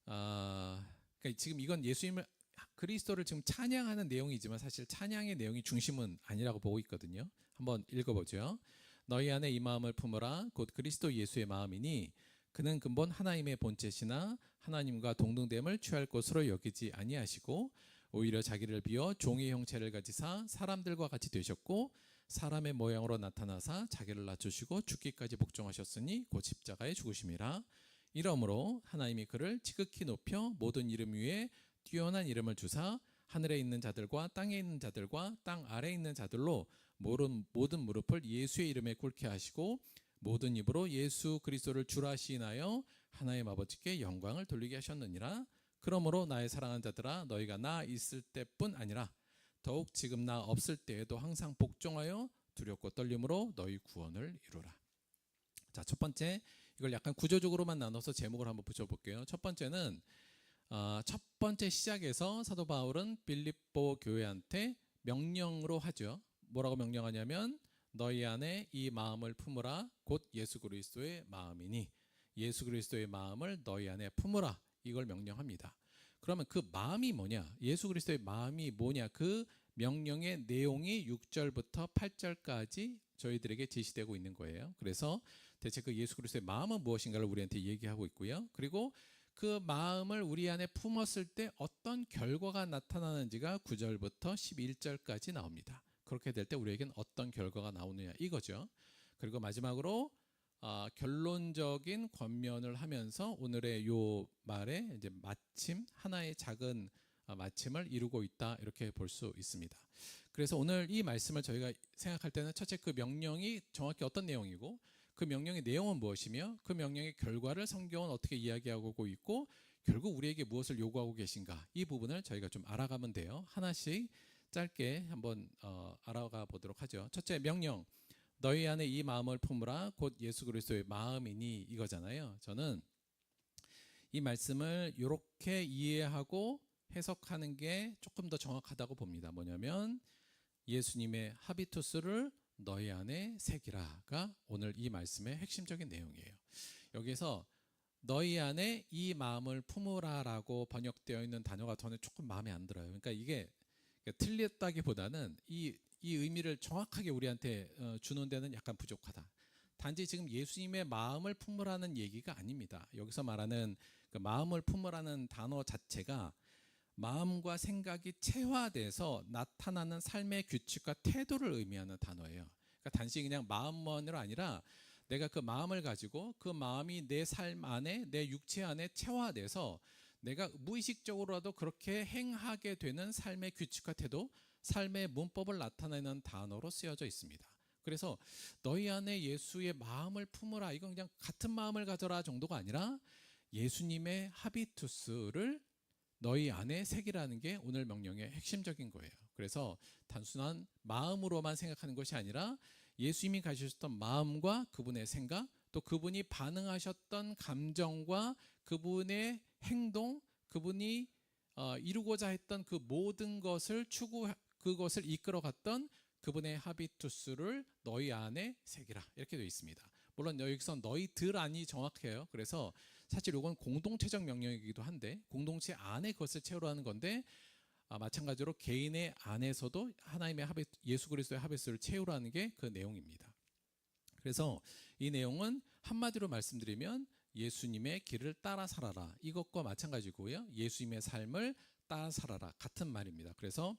Speaker 4: 그러니까 지금 이건 예수님을, 그리스도를 지금 찬양하는 내용이지만 사실 찬양의 내용이 중심은 아니라고 보고 있거든요. 한번 읽어보죠. 너희 안에 이 마음을 품으라 곧 그리스도 예수의 마음이니 그는 근본 하나님의 본체시나 하나님과 동등됨을 취할 것으로 여기지 아니하시고 오히려 자기를 비워 종의 형체를 가지사 사람들과 같이 되셨고 사람의 모양으로 나타나사 자기를 낮추시고 죽기까지 복종하셨으니 곧 십자가에 죽으심이라. 이러므로 하나님이 그를 지극히 높여 모든 이름 위에 뛰어난 이름을 주사 하늘에 있는 자들과 땅에 있는 자들과 땅 아래에 있는 자들로 모든 무릎을 예수의 이름에 꿇게 하시고 모든 입으로 예수 그리스도를 주라 시인하여 하나님 아버지께 영광을 돌리게 하셨느니라. 그러므로 나의 사랑하는 자들아 너희가 나 있을 때뿐 아니라 더욱 지금 나 없을 때에도 항상 복종하여 두렵고 떨림으로 너희 구원을 이루라. 자, 첫 번째, 이걸 약간 구조적으로만 나눠서 제목을 한번 붙여볼게요. 첫 번째는 첫 번째 시작에서 사도 바울은 빌립보 교회한테 명령으로 하죠. 뭐라고 명령하냐면 너희 안에 이 마음을 품으라 곧 예수 그리스도의 마음이니 예수 그리스도의 마음을 너희 안에 품으라, 이걸 명령합니다. 그러면 그 마음이 뭐냐, 예수 그리스도의 마음이 뭐냐, 그 명령의 내용이 6절부터 8절까지 저희들에게 제시되고 있는 거예요. 그래서 대체 그 예수 그리스도의 마음은 무엇인가를 우리한테 얘기하고 있고요. 그리고 그 마음을 우리 안에 품었을 때 어떤 결과가 나타나는지가 9절부터 11절까지 나옵니다. 그렇게 될 때 우리에겐 어떤 결과가 나오느냐, 이거죠. 그리고 마지막으로 결론적인 권면을 하면서 오늘의 요 말에 이제 마침 하나의 작은 마침을 이루고 있다 이렇게 볼 수 있습니다. 그래서 오늘 이 말씀을 저희가 생각할 때는 첫째 그 명령이 정확히 어떤 내용이고 그 명령의 내용은 무엇이며 그 명령의 결과를 성경은 어떻게 이야기하고 있고 결국 우리에게 무엇을 요구하고 계신가 이 부분을 저희가 좀 알아가면 돼요. 하나씩 짧게 한번 알아가 보도록 하죠. 첫째 명령 너희 안에 이 마음을 품으라 곧 예수 그리스도의 마음이니 이거잖아요. 저는 이 말씀을 이렇게 이해하고 해석하는 게 조금 더 정확하다고 봅니다. 뭐냐면 예수님의 하비투스를 너희 안에 새기라가 오늘 이 말씀의 핵심적인 내용이에요. 여기서 너희 안에 이 마음을 품으라라고 번역되어 있는 단어가 저는 조금 마음에 안 들어요. 그러니까 이게 틀렸다기보다는 이 의미를 정확하게 우리한테 주는 데는 약간 부족하다. 단지 지금 예수님의 마음을 품으라는 얘기가 아닙니다. 여기서 말하는 그 마음을 품으라는 단어 자체가 마음과 생각이 체화돼서 나타나는 삶의 규칙과 태도를 의미하는 단어예요. 그러니까 단지 그냥 마음만으로 아니라 내가 그 마음을 가지고 그 마음이 내 삶 안에 내 육체 안에 체화돼서 내가 무의식적으로라도 그렇게 행하게 되는 삶의 규칙과 태도, 삶의 문법을 나타내는 단어로 쓰여져 있습니다. 그래서 너희 안에 예수의 마음을 품으라 이건 그냥 같은 마음을 가져라 정도가 아니라 예수님의 하비투스를 너희 안에 새기라는 게 오늘 명령의 핵심적인 거예요. 그래서 단순한 마음으로만 생각하는 것이 아니라 예수님이 가지셨던 마음과 그분의 생각 또 그분이 반응하셨던 감정과 그분의 행동 그분이 이루고자 했던 그 모든 것을 그것을 이끌어갔던 그분의 하비투스를 너희 안에 새기라 이렇게 되어 있습니다. 물론 여기서 너희들 안이 정확해요. 그래서 사실 이건 공동체적 명령이기도 한데 공동체 안에 그것을 채우라는 건데 마찬가지로 개인의 안에서도 하나님의 예수 그리스도의 하비투스를 채우라는 게 그 내용입니다. 그래서 이 내용은 한마디로 말씀드리면 예수님의 길을 따라 살아라 이것과 마찬가지고요. 예수님의 삶을 따라 살아라 같은 말입니다. 그래서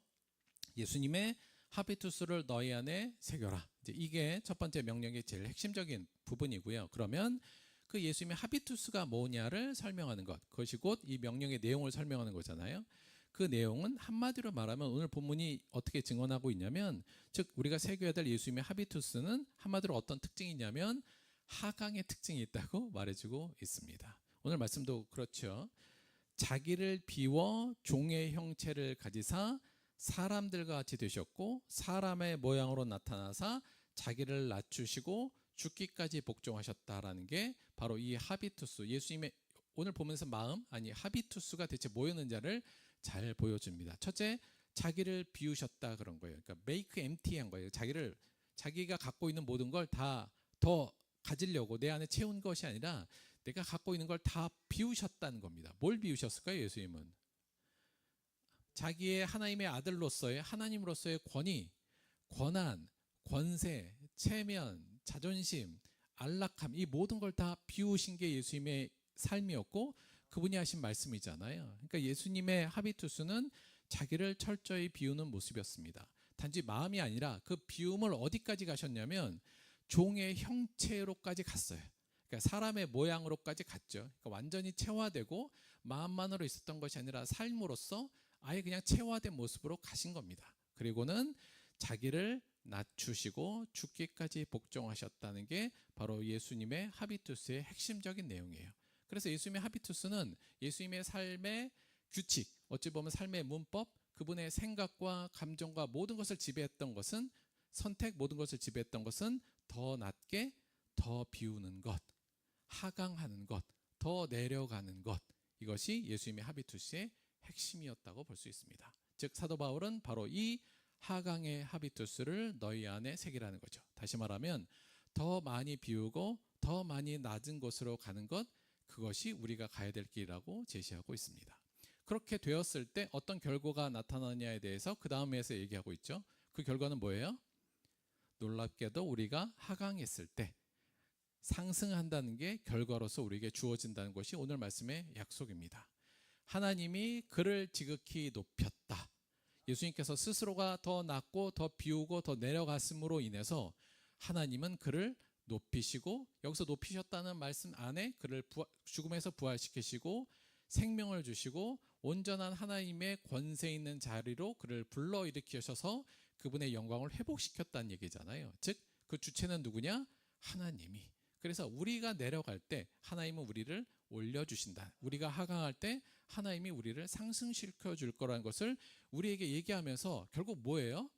Speaker 4: 예수님의 하비투스를 너희 안에 새겨라. 이게 첫 번째 명령의 제일 핵심적인 부분이고요. 그러면 그 예수님의 하비투스가 뭐냐를 설명하는 것, 그것이 곧 이 명령의 내용을 설명하는 거잖아요. 그 내용은 한마디로 말하면 오늘 본문이 어떻게 증언하고 있냐면 즉 우리가 새겨야 될 예수님의 하비투스는 한마디로 어떤 특징이 있냐면 하강의 특징이 있다고 말해주고 있습니다. 오늘 말씀도 그렇죠. 자기를 비워 종의 형체를 가지사 사람들과 같이 되셨고 사람의 모양으로 나타나사 자기를 낮추시고 죽기까지 복종하셨다라는 게 바로 이 하비투스 예수님의 오늘 보면서 마음 아니 하비투스가 대체 뭐였는지를 잘 보여줍니다. 첫째 자기를 비우셨다 그런 거예요. 그러니까 make empty한 거예요. 자기가 갖고 있는 모든 걸 다 더 가지려고 내 안에 채운 것이 아니라 내가 갖고 있는 걸 다 비우셨다는 겁니다. 뭘 비우셨을까요? 예수님은 자기의 하나님의 아들로서의 하나님으로서의 권위, 권한, 권세, 체면, 자존심, 안락함 이 모든 걸 다 비우신 게 예수님의 삶이었고 그분이 하신 말씀이잖아요. 그러니까 예수님의 하비투스는 자기를 철저히 비우는 모습이었습니다. 단지 마음이 아니라 그 비움을 어디까지 가셨냐면 종의 형체로까지 갔어요. 그러니까 사람의 모양으로까지 갔죠. 그러니까 완전히 체화되고 마음만으로 있었던 것이 아니라 삶으로서 아예 그냥 체화된 모습으로 가신 겁니다. 그리고는 자기를 낮추시고 죽기까지 복종하셨다는 게 바로 예수님의 하비투스의 핵심적인 내용이에요. 그래서 예수님의 하비투스는 예수님의 삶의 규칙, 어찌 보면 삶의 문법, 그분의 생각과 감정과 모든 것을 지배했던 것은 선택, 모든 것을 지배했던 것은 더 낮게, 더 비우는 것, 하강하는 것, 더 내려가는 것 이것이 예수님의 하비투스의 핵심이었다고 볼 수 있습니다. 즉 사도 바울은 바로 이 하강의 하비투스를 너희 안에 새기라는 거죠. 다시 말하면 더 많이 비우고 더 많이 낮은 곳으로 가는 것 그것이 우리가 가야 될 길이라고 제시하고 있습니다. 그렇게 되었을 때 어떤 결과가 나타나냐에 대해서 그 다음에서 얘기하고 있죠. 그 결과는 뭐예요? 놀랍게도 우리가 하강했을 때 상승한다는 게 결과로서 우리에게 주어진다는 것이 오늘 말씀의 약속입니다. 하나님이 그를 지극히 높였다. 예수님께서 스스로가 더 낮고 더 비우고 더 내려갔음으로 인해서 하나님은 그를 높이시고 여기서 높이셨다는 말씀 안에 그를 죽음에서 부활시키시고 생명을 주시고 온전한 하나님의 권세 있는 자리로 그를 불러일으키셔서 그분의 영광을 회복시켰다는 얘기잖아요. 즉 그 주체는 누구냐? 하나님이. 그래서 우리가 내려갈 때 하나님은 우리를 올려주신다. 우리가 하강할 때 하나님이 우리를 상승시켜 줄 거라는 것을 우리에게 얘기하면서 결국 뭐예요?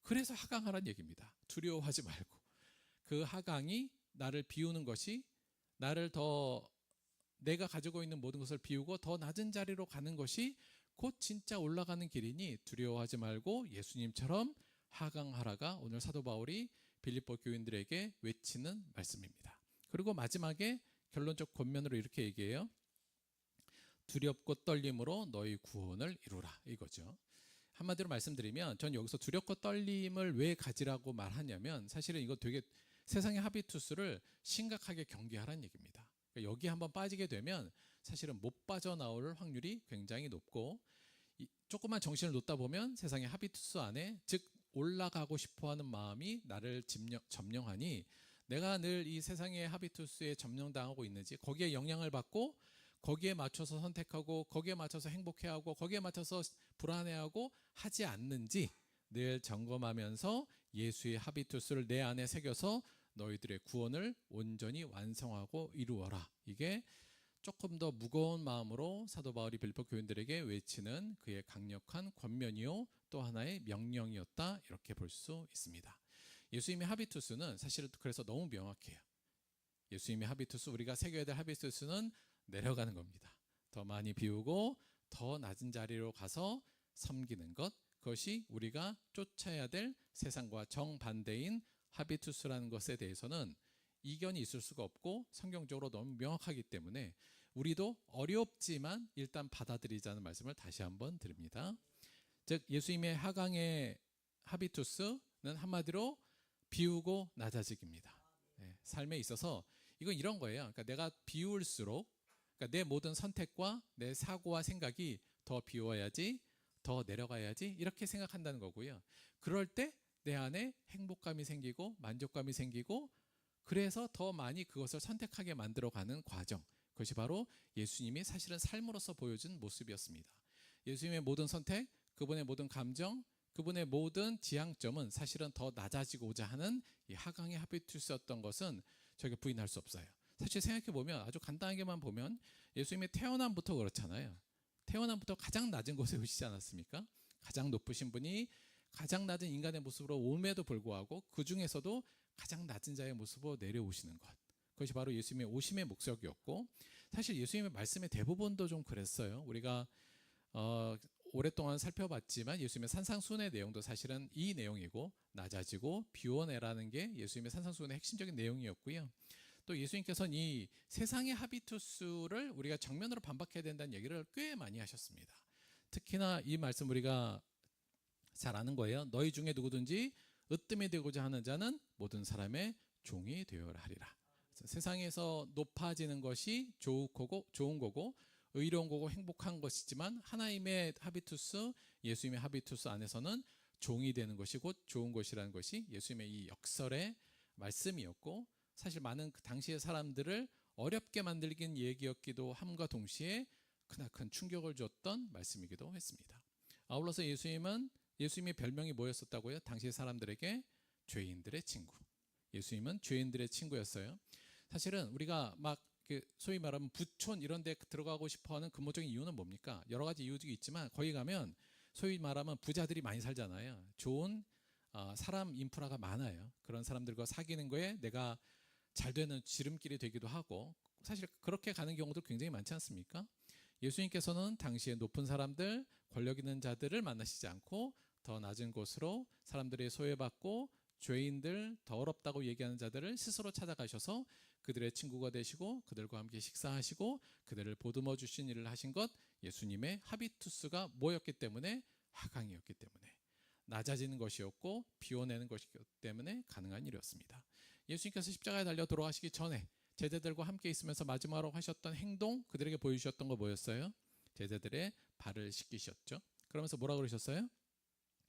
Speaker 4: 그래서 하강하라는 얘기입니다. 두려워하지 말고. 그 하강이 나를 비우는 것이, 나를 더 내가 가지고 있는 모든 것을 비우고 더 낮은 자리로 가는 것이 곧 진짜 올라가는 길이니 두려워하지 말고 예수님처럼 하강하라가 오늘 사도 바울이 빌립보 교인들에게 외치는 말씀입니다. 그리고 마지막에 결론적 권면으로 이렇게 얘기해요. 두렵고 떨림으로 너희 구원을 이루라, 이거죠. 한마디로 말씀드리면 전 여기서 두렵고 떨림을 왜 가지라고 말하냐면 사실은 이거 되게 세상의 하비투스를 심각하게 경계하라는 얘기입니다. 그러니까 여기 한번 빠지게 되면 사실은 못 빠져나올 확률이 굉장히 높고, 조금만 정신을 놓다 보면 세상의 하비투스 안에, 즉 올라가고 싶어하는 마음이 나를 점령하니 내가 늘 이 세상의 하비투스에 점령당하고 있는지, 거기에 영향을 받고 거기에 맞춰서 선택하고 거기에 맞춰서 행복해하고 거기에 맞춰서 불안해하고 하지 않는지 늘 점검하면서 예수의 하비투스를 내 안에 새겨서 너희들의 구원을 온전히 완성하고 이루어라. 이게 조금 더 무거운 마음으로 사도 바울이 빌립보 교인들에게 외치는 그의 강력한 권면이요 또 하나의 명령이었다, 이렇게 볼 수 있습니다. 예수님의 하비투스는 사실 그래서 너무 명확해요. 예수님의 하비투스, 우리가 새겨야 될 하비투스는 내려가는 겁니다. 더 많이 비우고 더 낮은 자리로 가서 섬기는 것, 그것이 우리가 쫓아야 될 세상과 정반대인 하비투스라는 것에 대해서는 이견이 있을 수가 없고 성경적으로 너무 명확하기 때문에 우리도 어렵지만 일단 받아들이자는 말씀을 다시 한번 드립니다. 즉 예수님의 하강의 하비투스는 한마디로 비우고 낮아지기입니다. 삶에 있어서 이건 이런 거예요. 그러니까 내가 비울수록, 그러니까 내 모든 선택과 내 사고와 생각이 더 비워야지, 더 내려가야지, 이렇게 생각한다는 거고요. 그럴 때 내 안에 행복감이 생기고 만족감이 생기고, 그래서 더 많이 그것을 선택하게 만들어가는 과정, 그것이 바로 예수님이 사실은 삶으로서 보여준 모습이었습니다. 예수님의 모든 선택, 그분의 모든 감정, 그분의 모든 지향점은 사실은 더 낮아지고자 하는 이 하강의 하비투스였던 것은 저희가 부인할 수 없어요. 사실 생각해보면, 아주 간단하게만 보면 예수님의 태어남부터 그렇잖아요. 태어남부터 가장 낮은 곳에 오시지 않았습니까? 가장 높으신 분이 가장 낮은 인간의 모습으로 옴에도 불구하고 그 중에서도 가장 낮은 자의 모습으로 내려오시는 것, 그것이 바로 예수님의 오심의 목적이었고, 사실 예수님의 말씀의 대부분도 좀 그랬어요. 우리가 오랫동안 살펴봤지만 예수님의 산상수훈의 내용도 사실은 이 내용이고, 낮아지고 비워내라는 게 예수님의 산상수훈의 핵심적인 내용이었고요. 또 예수님께서는 이 세상의 하비투스를 우리가 정면으로 반박해야 된다는 얘기를 꽤 많이 하셨습니다. 특히나 이 말씀 우리가 잘 아는 거예요. 너희 중에 누구든지 으뜸이 되고자 하는 자는 모든 사람의 종이 되어야 하리라. 세상에서 높아지는 것이 좋은 거고 의로운 거고 행복한 것이지만, 하나님의 하비투스, 예수님의 하비투스 안에서는 종이 되는 것이 곧 좋은 것이라는 것이 예수님의 이 역설의 말씀이었고, 사실 많은 그 당시의 사람들을 어렵게 만들긴 얘기였기도 함과 동시에 크나큰 충격을 줬던 말씀이기도 했습니다. 아울러서 예수님의 별명이 뭐였었다고요? 당시 사람들에게 죄인들의 친구. 예수님은 죄인들의 친구였어요. 사실은 우리가 막 소위 말하면 부촌 이런 데 들어가고 싶어하는 근본적인 이유는 뭡니까? 여러 가지 이유들이 있지만 거기 가면 소위 말하면 부자들이 많이 살잖아요. 좋은 사람 인프라가 많아요. 그런 사람들과 사귀는 거에 내가 잘 되는 지름길이 되기도 하고, 사실 그렇게 가는 경우도 굉장히 많지 않습니까? 예수님께서는 당시에 높은 사람들, 권력 있는 자들을 만나시지 않고 더 낮은 곳으로 사람들이 소외받고 죄인들, 더럽다고 얘기하는 자들을 스스로 찾아가셔서 그들의 친구가 되시고 그들과 함께 식사하시고 그들을 보듬어 주신 일을 하신 것, 예수님의 하비투스가 뭐였기 때문에? 하강이었기 때문에, 낮아지는 것이었고 비워내는 것이기 때문에 가능한 일이었습니다. 예수님께서 십자가에 달려 돌아가시기 전에 제자들과 함께 있으면서 마지막으로 하셨던 행동, 그들에게 보여주셨던 거 뭐였어요? 제자들의 발을 씻기셨죠. 그러면서 뭐라고 그러셨어요?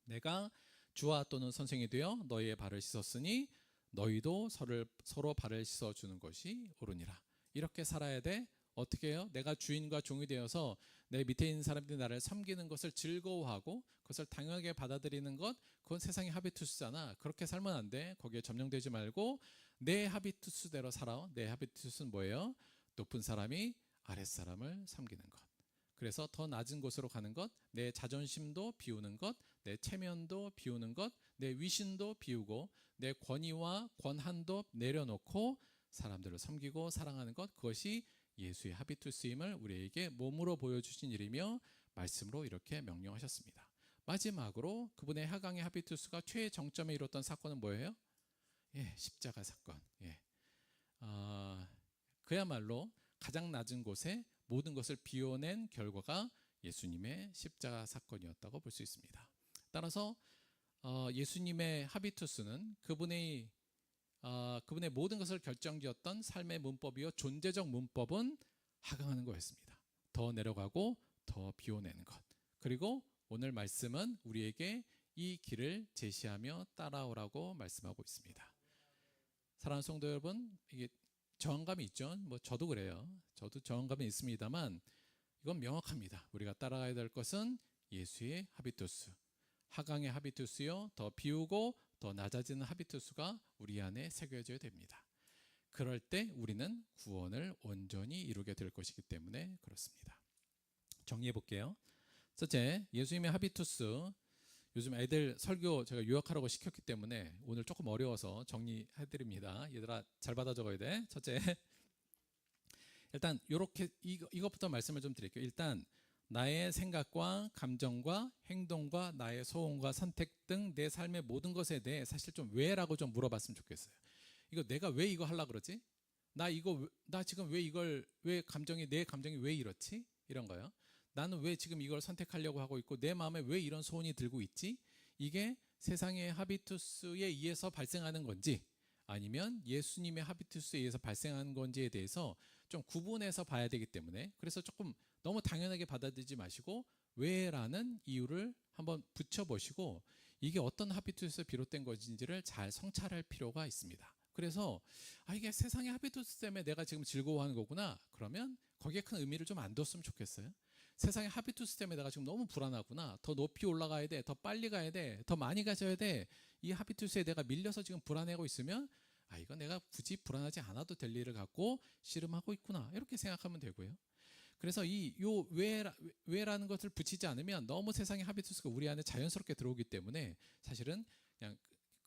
Speaker 4: 내가 주와 또는 선생이 되어 너희의 발을 씻었으니 너희도 서로 발을 씻어주는 것이 옳으니라. 이렇게 살아야 돼. 어떻게 해요? 내가 주인과 종이 되어서 내 밑에 있는 사람들이 나를 섬기는 것을 즐거워하고 그것을 당연하게 받아들이는 것, 그건 세상의 하비투스잖아. 그렇게 살면 안 돼. 거기에 점령되지 말고 내 하비투스대로 살아. 내 하비투스는 뭐예요? 높은 사람이 아랫사람을 섬기는 것. 그래서 더 낮은 곳으로 가는 것, 내 자존심도 비우는 것, 내 체면도 비우는 것, 내 위신도 비우고 내 권위와 권한도 내려놓고 사람들을 섬기고 사랑하는 것, 그것이 예수의 하비투스임을 우리에게 몸으로 보여주신 일이며 말씀으로 이렇게 명령하셨습니다. 마지막으로 그분의 하강의 하비투스가 최정점에 이뤘던 사건은 뭐예요? 예, 십자가 사건. 예. 그야말로 가장 낮은 곳에 모든 것을 비워낸 결과가 예수님의 십자가 사건이었다고 볼 수 있습니다. 따라서 예수님의 하비투스는 그분의 모든 것을 결정지었던 삶의 문법이요, 존재적 문법은 하강하는 거였습니다. 더 내려가고 더 비워내는 것. 그리고 오늘 말씀은 우리에게 이 길을 제시하며 따라오라고 말씀하고 있습니다. 사랑하는 성도 여러분, 이게 저항감이 있죠. 뭐 저도 그래요. 저도 저항감이 있습니다만 이건 명확합니다. 우리가 따라가야 될 것은 예수의 하비투스, 하강의 하비투스요, 더 비우고 더 낮아지는 하비투스가 우리 안에 새겨져야 됩니다. 그럴 때 우리는 구원을 온전히 이루게 될 것이기 때문에 그렇습니다. 정리해 볼게요. 첫째, 예수님의 하비투스. 요즘 애들 설교 제가 요약하라고 시켰기 때문에 오늘 조금 어려워서 정리해 드립니다. 얘들아 잘 받아 적어야 돼. 첫째, 일단 이렇게 이것부터 말씀을 좀 드릴게요. 일단 나의 생각과 감정과 행동과 나의 소원과 선택 등 내 삶의 모든 것에 대해 사실 좀 왜라고 좀 물어봤으면 좋겠어요. 이거 내가 왜 이거 하려고 그러지? 나 지금 왜 내 감정이 왜 이렇지? 이런 거요. 나는 왜 지금 이걸 선택하려고 하고 있고 내 마음에 왜 이런 소원이 들고 있지? 이게 세상의 하비투스에 의해서 발생하는 건지 아니면 예수님의 하비투스에 의해서 발생하는 건지에 대해서 좀 구분해서 봐야 되기 때문에, 그래서 조금 너무 당연하게 받아들이지 마시고 왜라는 이유를 한번 붙여보시고 이게 어떤 하비투스에서 비롯된 것인지를 잘 성찰할 필요가 있습니다. 그래서 이게 세상의 하비투스 때문에 내가 지금 즐거워하는 거구나. 그러면 거기에 큰 의미를 좀 안 뒀으면 좋겠어요. 세상의 하비투스 때문에 내가 지금 너무 불안하구나. 더 높이 올라가야 돼. 더 빨리 가야 돼. 더 많이 가져야 돼. 이 하비투스에 내가 밀려서 지금 불안해하고 있으면 이거 내가 굳이 불안하지 않아도 될 일을 갖고 씨름하고 있구나. 이렇게 생각하면 되고요. 그래서 왜라는 것을 붙이지 않으면 너무 세상의 하비투스가 우리 안에 자연스럽게 들어오기 때문에 사실은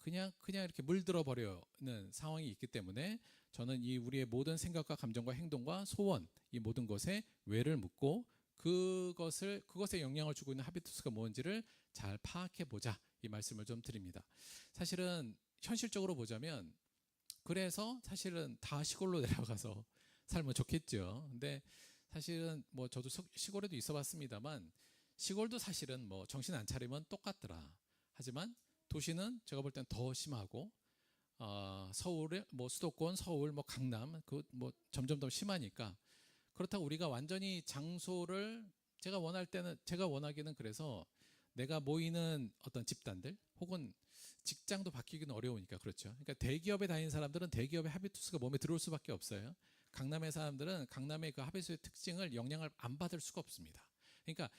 Speaker 4: 그냥 이렇게 물들어 버리는 상황이 있기 때문에 저는 이 우리의 모든 생각과 감정과 행동과 소원, 이 모든 것에 왜를 묻고 그것에 영향을 주고 있는 하비투스가 뭔지를 잘 파악해 보자, 이 말씀을 좀 드립니다. 사실은 현실적으로 보자면 그래서 사실은 다 시골로 내려가서 살면 좋겠죠. 근데 사실은 뭐 저도 시골에도 있어 봤습니다만 시골도 사실은 뭐 정신 안 차리면 똑같더라. 하지만 도시는 제가 볼 땐 더 심하고 서울에 뭐 수도권, 서울, 뭐 강남 그 뭐 점점 더 심하니까, 그렇다고 우리가 완전히 장소를 제가 원하기는 그래서 내가 모이는 어떤 집단들 혹은 직장도 바뀌기는 어려우니까, 그렇죠. 그러니까 대기업에 다니는 사람들은 대기업의 하비투스가 몸에 들어올 수밖에 없어요. 강남의 사람들은 강남의 그 하비투스의 특징을 영향을 안 받을 수가 없습니다. 그러니까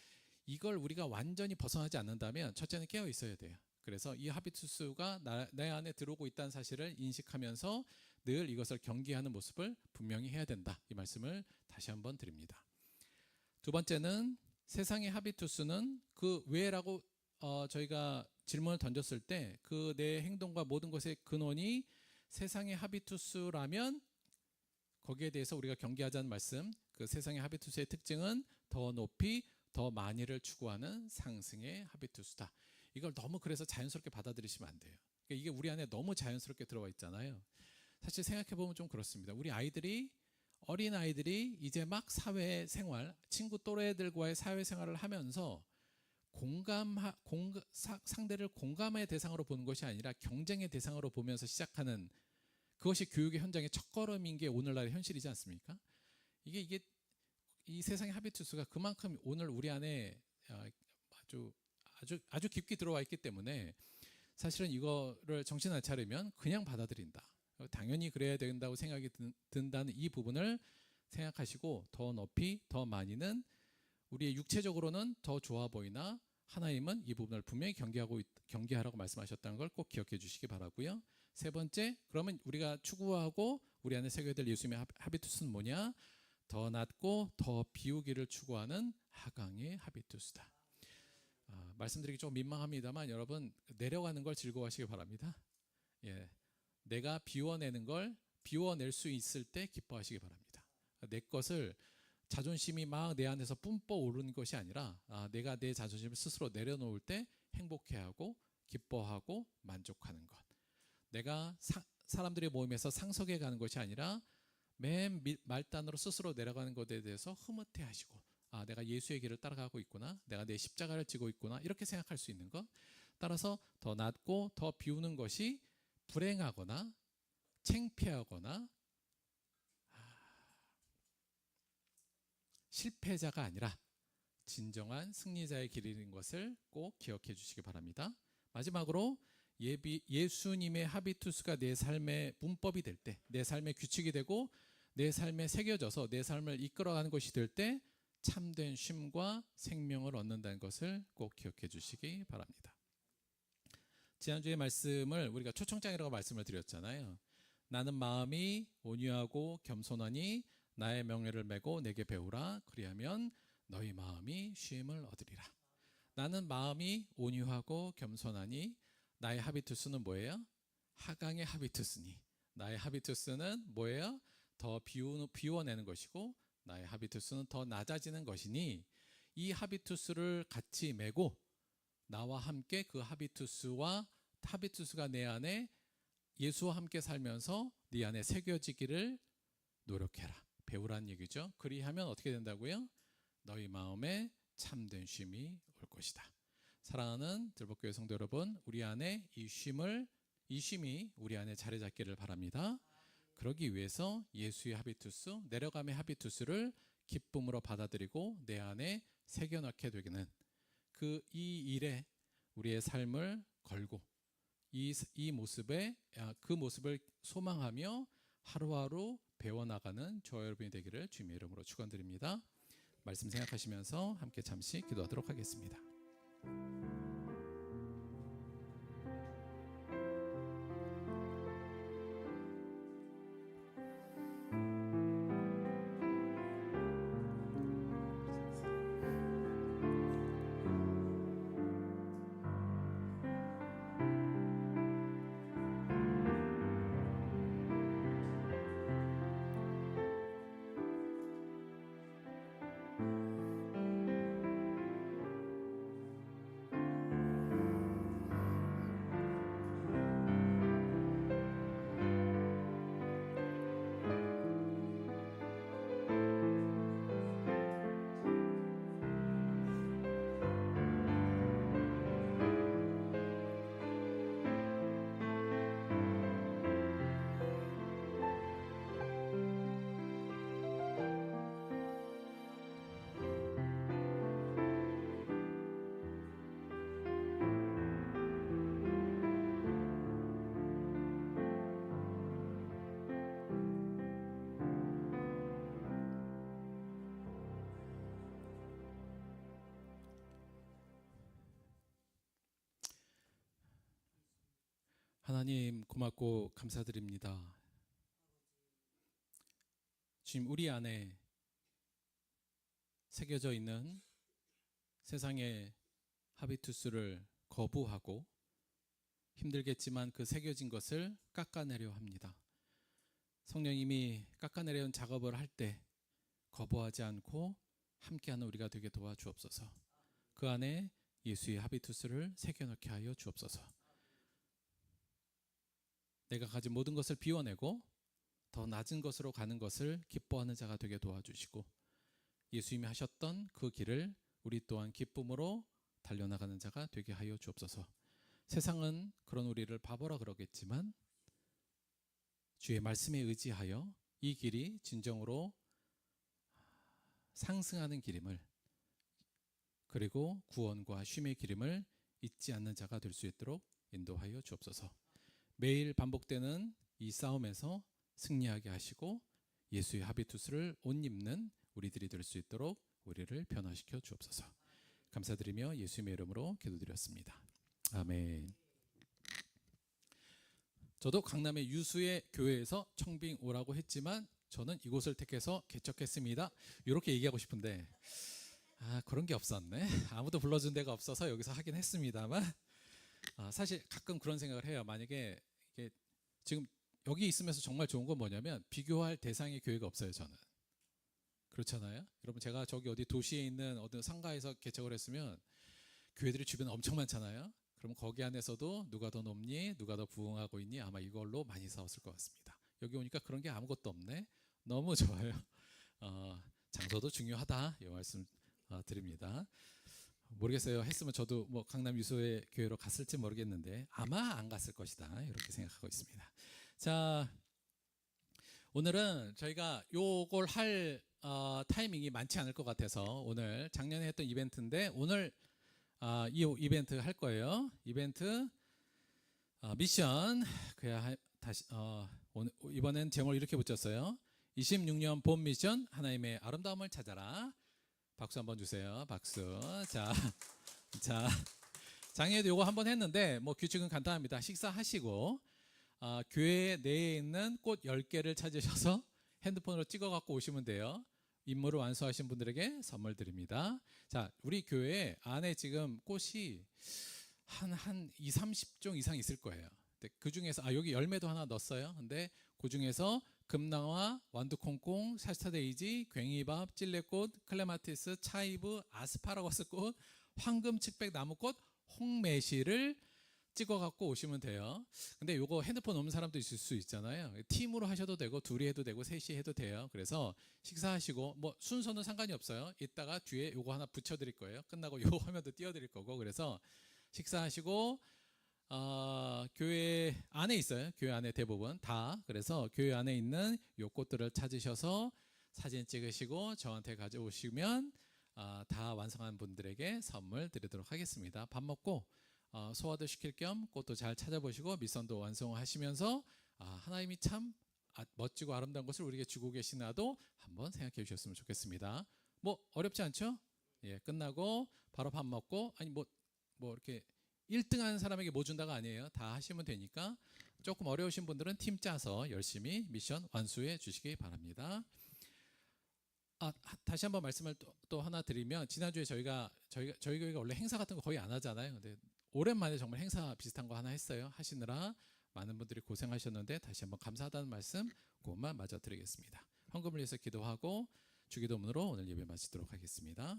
Speaker 4: 이걸 우리가 완전히 벗어나지 않는다면 첫째는 깨어 있어야 돼요. 그래서 이 하비투스가 내 안에 들어오고 있다는 사실을 인식하면서 늘 이것을 경계하는 모습을 분명히 해야 된다. 이 말씀을 다시 한번 드립니다. 두 번째는 세상의 하비투스는 그 왜라고 저희가 질문을 던졌을 때 그 내 행동과 모든 것의 근원이 세상의 하비투스라면 거기에 대해서 우리가 경계하자는 말씀, 그 세상의 하비투스의 특징은 더 높이 더 많이를 추구하는 상승의 하비투스다. 이걸 너무 그래서 자연스럽게 받아들이시면 안 돼요. 그러니까 이게 우리 안에 너무 자연스럽게 들어와 있잖아요. 사실 생각해보면 좀 그렇습니다. 우리 어린 아이들이 이제 막 사회생활, 친구 또래들과의 사회생활을 하면서 상대를 공감의 대상으로 보는 것이 아니라 경쟁의 대상으로 보면서 시작하는, 그것이 교육의 현장의 첫걸음인 게 오늘날의 현실이지 않습니까? 이게 이 세상의 하비투스가 그만큼 오늘 우리 안에 아주 깊게 들어와 있기 때문에 사실은 이거를 정신 안 차리면 그냥 받아들인다. 당연히 그래야 된다고 생각이 든다는 이 부분을 생각하시고 더 높이 더 많이는 우리의 육체적으로는 더 좋아 보이나 하나님은 이 부분을 분명히 경계하라고 말씀하셨다는 걸 꼭 기억해 주시기 바라고요. 세 번째, 그러면 우리가 추구하고 우리 안에 새겨야 될 예수님의 하비투스는 뭐냐? 더 낮고 더 비우기를 추구하는 하강의 하비투스다. 말씀드리기 좀 민망합니다만 여러분, 내려가는 걸 즐거워하시기 바랍니다. 예, 내가 비워낼 수 있을 때 기뻐하시기 바랍니다. 내 것을 자존심이 막 내 안에서 뿜뻑 오르는 것이 아니라 내가 내 자존심을 스스로 내려놓을 때 행복해하고 기뻐하고 만족하는 것. 내가 사람들의 모임에서 상석에 가는 것이 아니라 맨 말단으로 스스로 내려가는 것에 대해서 흐뭇해하시고 내가 예수의 길을 따라가고 있구나, 내가 내 십자가를 지고 있구나, 이렇게 생각할 수 있는 것. 따라서 더 낮고 더 비우는 것이 불행하거나 창피하거나 실패자가 아니라 진정한 승리자의 길인 것을 꼭 기억해 주시기 바랍니다. 마지막으로 예수님의 하비투스가 내 삶의 문법이 될 때, 내 삶의 규칙이 되고 내 삶에 새겨져서 내 삶을 이끌어가는 것이 될 때 참된 쉼과 생명을 얻는다는 것을 꼭 기억해 주시기 바랍니다. 지난주에 말씀을 우리가 초청장이라고 말씀을 드렸잖아요. 나는 마음이 온유하고 겸손하니 나의 명예를 메고 내게 배우라. 그리하면 너희 마음이 쉼을 얻으리라. 나는 마음이 온유하고 겸손하니 나의 하비투스는 뭐예요? 하강의 하비투스니. 나의 하비투스는 뭐예요? 더 비워내는 것이고 나의 하비투스는 더 낮아지는 것이니 이 하비투스를 같이 메고 나와 함께 그 하비투스가 내 안에 예수와 함께 살면서 네 안에 새겨지기를 노력해라. 배우라는 얘기죠. 그리하면 어떻게 된다고요? 너희 마음에 참된 쉼이 올 것이다. 사랑하는 들복교회 성도 여러분, 우리 안에 이 쉼이 우리 안에 자리 잡기를 바랍니다. 그러기 위해서 예수의 하비투스, 내려감의 하비투스를 기쁨으로 받아들이고 내 안에 새겨넣게 되기는 이 일에 우리의 삶을 걸고 이 모습에 그 모습을 소망하며 하루하루 배워나가는 저와 여러분이 되기를 주님의 이름으로 축원드립니다. 말씀 생각하시면서 함께 잠시 기도하도록 하겠습니다. 하나님 고맙고 감사드립니다. 지금 우리 안에 새겨져 있는 세상의 하비투스를 거부하고 힘들겠지만 그 새겨진 것을 깎아내려 합니다. 성령님이 깎아내려는 작업을 할 때 거부하지 않고 함께하는 우리가 되게 도와주옵소서. 그 안에 예수의 하비투스를 새겨넣게 하여 주옵소서. 내가 가진 모든 것을 비워내고 더 낮은 것으로 가는 것을 기뻐하는 자가 되게 도와주시고 예수님이 하셨던 그 길을 우리 또한 기쁨으로 달려나가는 자가 되게 하여 주옵소서. 세상은 그런 우리를 바보라 그러겠지만 주의 말씀에 의지하여 이 길이 진정으로 상승하는 길임을, 그리고 구원과 쉼의 길임을 잊지 않는 자가 될 수 있도록 인도하여 주옵소서. 매일 반복되는 이 싸움에서 승리하게 하시고 예수의 하비투스를 옷 입는 우리들이 될 수 있도록 우리를 변화시켜 주옵소서. 감사드리며 예수님의 이름으로 기도드렸습니다. 아멘. 저도 강남의 유수의 교회에서 청빙 오라고 했지만 저는 이곳을 택해서 개척했습니다. 이렇게 얘기하고 싶은데 그런 게 없었네. 아무도 불러준 데가 없어서 여기서 하긴 했습니다만 사실 가끔 그런 생각을 해요. 만약에 이게 지금 여기 있으면서 정말 좋은 건 뭐냐면 비교할 대상의 교회가 없어요. 저는. 그렇잖아요. 여러분 제가 저기 어디 도시에 있는 어느 상가에서 개척을 했으면 교회들이 주변에 엄청 많잖아요. 그럼 거기 안에서도 누가 더 높니? 누가 더 부흥하고 있니? 아마 이걸로 많이 싸웠을 것 같습니다. 여기 오니까 그런 게 아무것도 없네. 너무 좋아요. 장소도 중요하다. 이 말씀 드립니다. 모르겠어요. 했으면 저도 뭐 강남 유소의 교회로 갔을지 모르겠는데 아마 안 갔을 것이다. 이렇게 생각하고 있습니다. 자, 오늘은 저희가 요걸 할 타이밍이 많지 않을 것 같아서 오늘 작년에 했던 이벤트인데 오늘 이 이벤트 할 거예요. 이벤트 미션 그야 다시 이번엔 제목을 이렇게 붙였어요. 26년 봄 미션 하나님의 아름다움을 찾아라. 박수 한번 주세요. 박수. 자, 작년에도 요거 한번 했는데 뭐 규칙은 간단합니다. 식사하시고 교회 내에 있는 꽃 10개를 찾으셔서 핸드폰으로 찍어 갖고 오시면 돼요. 임무를 완수하신 분들에게 선물 드립니다. 자, 우리 교회 안에 지금 꽃이 한 2, 30종 이상 있을 거예요. 그 중에서 여기 열매도 하나 넣었어요. 근데 그 중에서 금낭화, 완두콩콩, 샤스타데이지, 괭이밥, 찔레꽃, 클레마티스, 차이브, 아스파라거스꽃, 황금측백 나무꽃, 홍매실을 찍어 갖고 오시면 돼요. 근데 요거 핸드폰 없는 사람도 있을 수 있잖아요. 팀으로 하셔도 되고 둘이 해도 되고 셋이 해도 돼요. 그래서 식사하시고 뭐 순서는 상관이 없어요. 이따가 뒤에 요거 하나 붙여 드릴 거예요. 끝나고 요 화면도 띄워 드릴 거고. 그래서 식사하시고 교회 안에 있어요. 교회 안에 대부분 다. 그래서 교회 안에 있는 요 꽃들을 찾으셔서 사진 찍으시고 저한테 가져오시면 다 완성한 분들에게 선물 드리도록 하겠습니다. 밥 먹고 소화도 시킬 겸 꽃도 잘 찾아보시고 미션도 완성하시면서 하나님이 참 멋지고 아름다운 것을 우리에게 주고 계시나도 한번 생각해 주셨으면 좋겠습니다. 뭐 어렵지 않죠? 예, 끝나고 바로 밥 먹고 뭐 이렇게 1등하는 사람에게 뭐 준다가 아니에요. 다 하시면 되니까 조금 어려우신 분들은 팀 짜서 열심히 미션 완수해 주시기 바랍니다. 다시 한번 말씀을 또 하나 드리면 지난주에 저희 교회가 원래 행사 같은 거 거의 안 하잖아요. 근데 오랜만에 정말 행사 비슷한 거 하나 했어요. 하시느라 많은 분들이 고생하셨는데 다시 한번 감사하다는 말씀 그것만 마저 드리겠습니다. 헌금을 위해서 기도하고 주기도문으로 오늘 예배 마치도록 하겠습니다.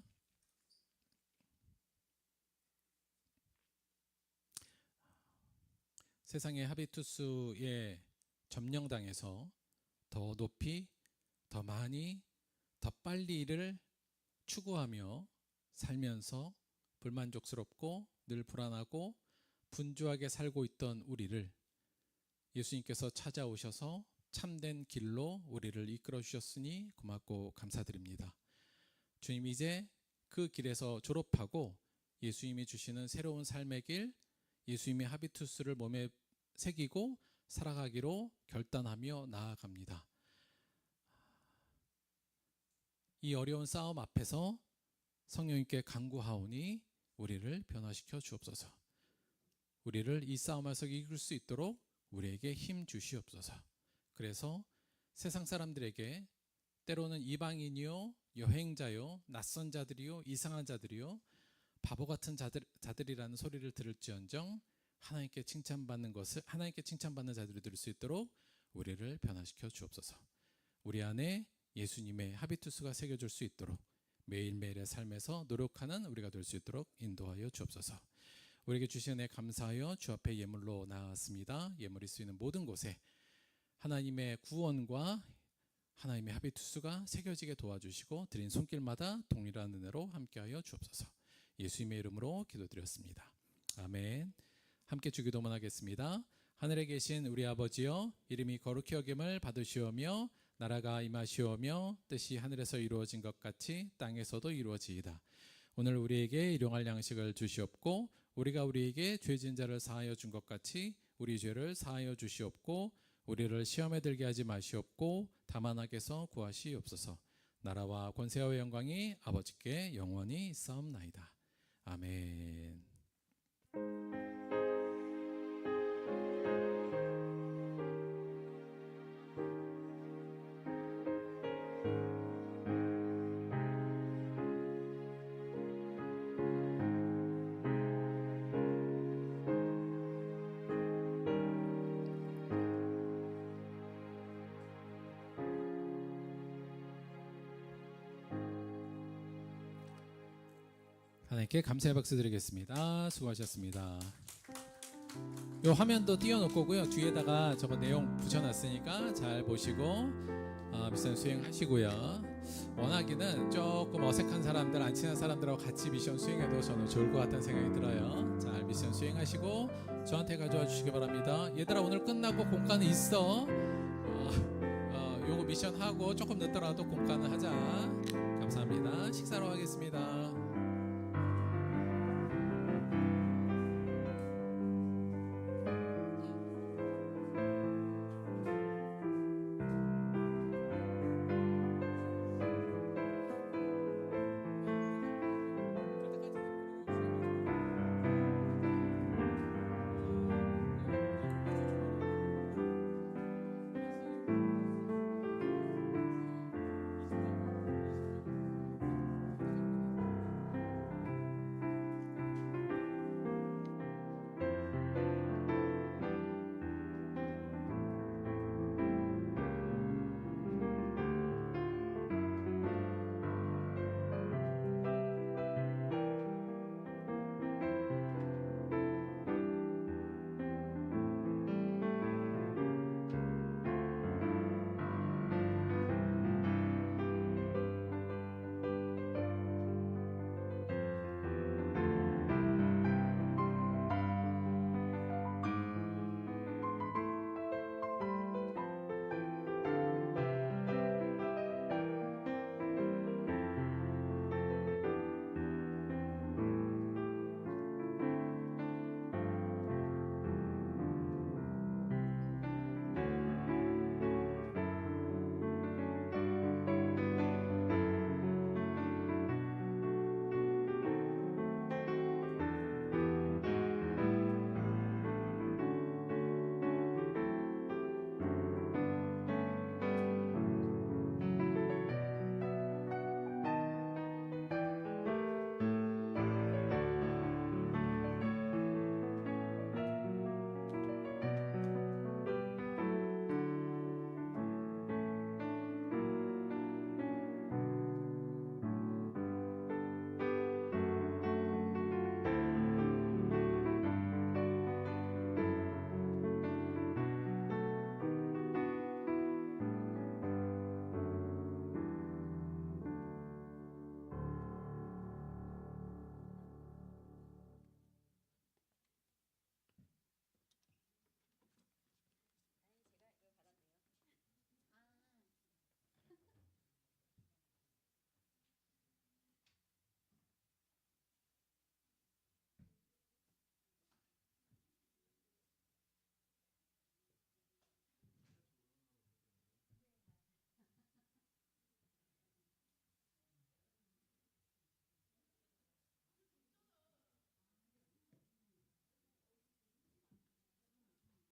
Speaker 4: 세상의 하비투스에 점령당해서 더 높이, 더 많이, 더 빨리를 추구하며 살면서 불만족스럽고 늘 불안하고 분주하게 살고 있던 우리를 예수님께서 찾아오셔서 참된 길로 우리를 이끌어 주셨으니 고맙고 감사드립니다. 주님, 이제 그 길에서 졸업하고 예수님이 주시는 새로운 삶의 길, 예수님의 하비투스를 몸에 새기고 살아가기로 결단하며 나아갑니다. 이 어려운 싸움 앞에서 성령님께 간구하오니 우리를 변화시켜 주옵소서. 우리를 이 싸움에서 이길 수 있도록 우리에게 힘 주시옵소서. 그래서 세상 사람들에게 때로는 이방인이요, 여행자요, 낯선 자들이요, 이상한 자들이요, 바보 같은 자들이라는 소리를 들을지언정 하나님께 칭찬받는 자들이 될 수 있도록 우리를 변화시켜 주옵소서. 우리 안에 예수님의 하비투스가 새겨질 수 있도록 매일매일의 삶에서 노력하는 우리가 될 수 있도록 인도하여 주옵소서. 우리에게 주신 은혜 감사하여 주 앞에 예물로 나아갔습니다. 예물이 쓰이는 모든 곳에 하나님의 구원과 하나님의 하비투스가 새겨지게 도와주시고 드린 손길마다 동일한 은혜로 함께하여 주옵소서. 예수님의 이름으로 기도드렸습니다. 아멘. 함께 주기도문 하겠습니다. 하늘에 계신 우리 아버지여, 이름이 거룩히 여김을 받으시오며 나라가 임하시오며 뜻이 하늘에서 이루어진 것 같이 땅에서도 이루어지이다. 오늘 우리에게 일용할 양식을 주시옵고 우리가 우리에게 죄 지은 자를 사하여 준 것 같이 우리 죄를 사하여 주시옵고 우리를 시험에 들게 하지 마시옵고 다만 악에서 구하시옵소서. 나라와 권세와 영광이 아버지께 영원히 있사옵나이다. 아멘. 하나님께 감사의 박수 드리겠습니다. 수고하셨습니다. 요 화면도 띄워놓을 거고요. 뒤에다가 저거 내용 붙여놨으니까 잘 보시고 미션 수행하시고요. 원하기는 조금 어색한 사람들, 안 친한 사람들하고 같이 미션 수행해도 저는 좋을 것 같다는 생각이 들어요. 잘 미션 수행하시고 저한테 가져와 주시기 바랍니다. 얘들아, 오늘 끝나고 공과는 있어. 요거 미션 하고 조금 늦더라도 공과는 하자. 감사합니다. 식사로 하겠습니다.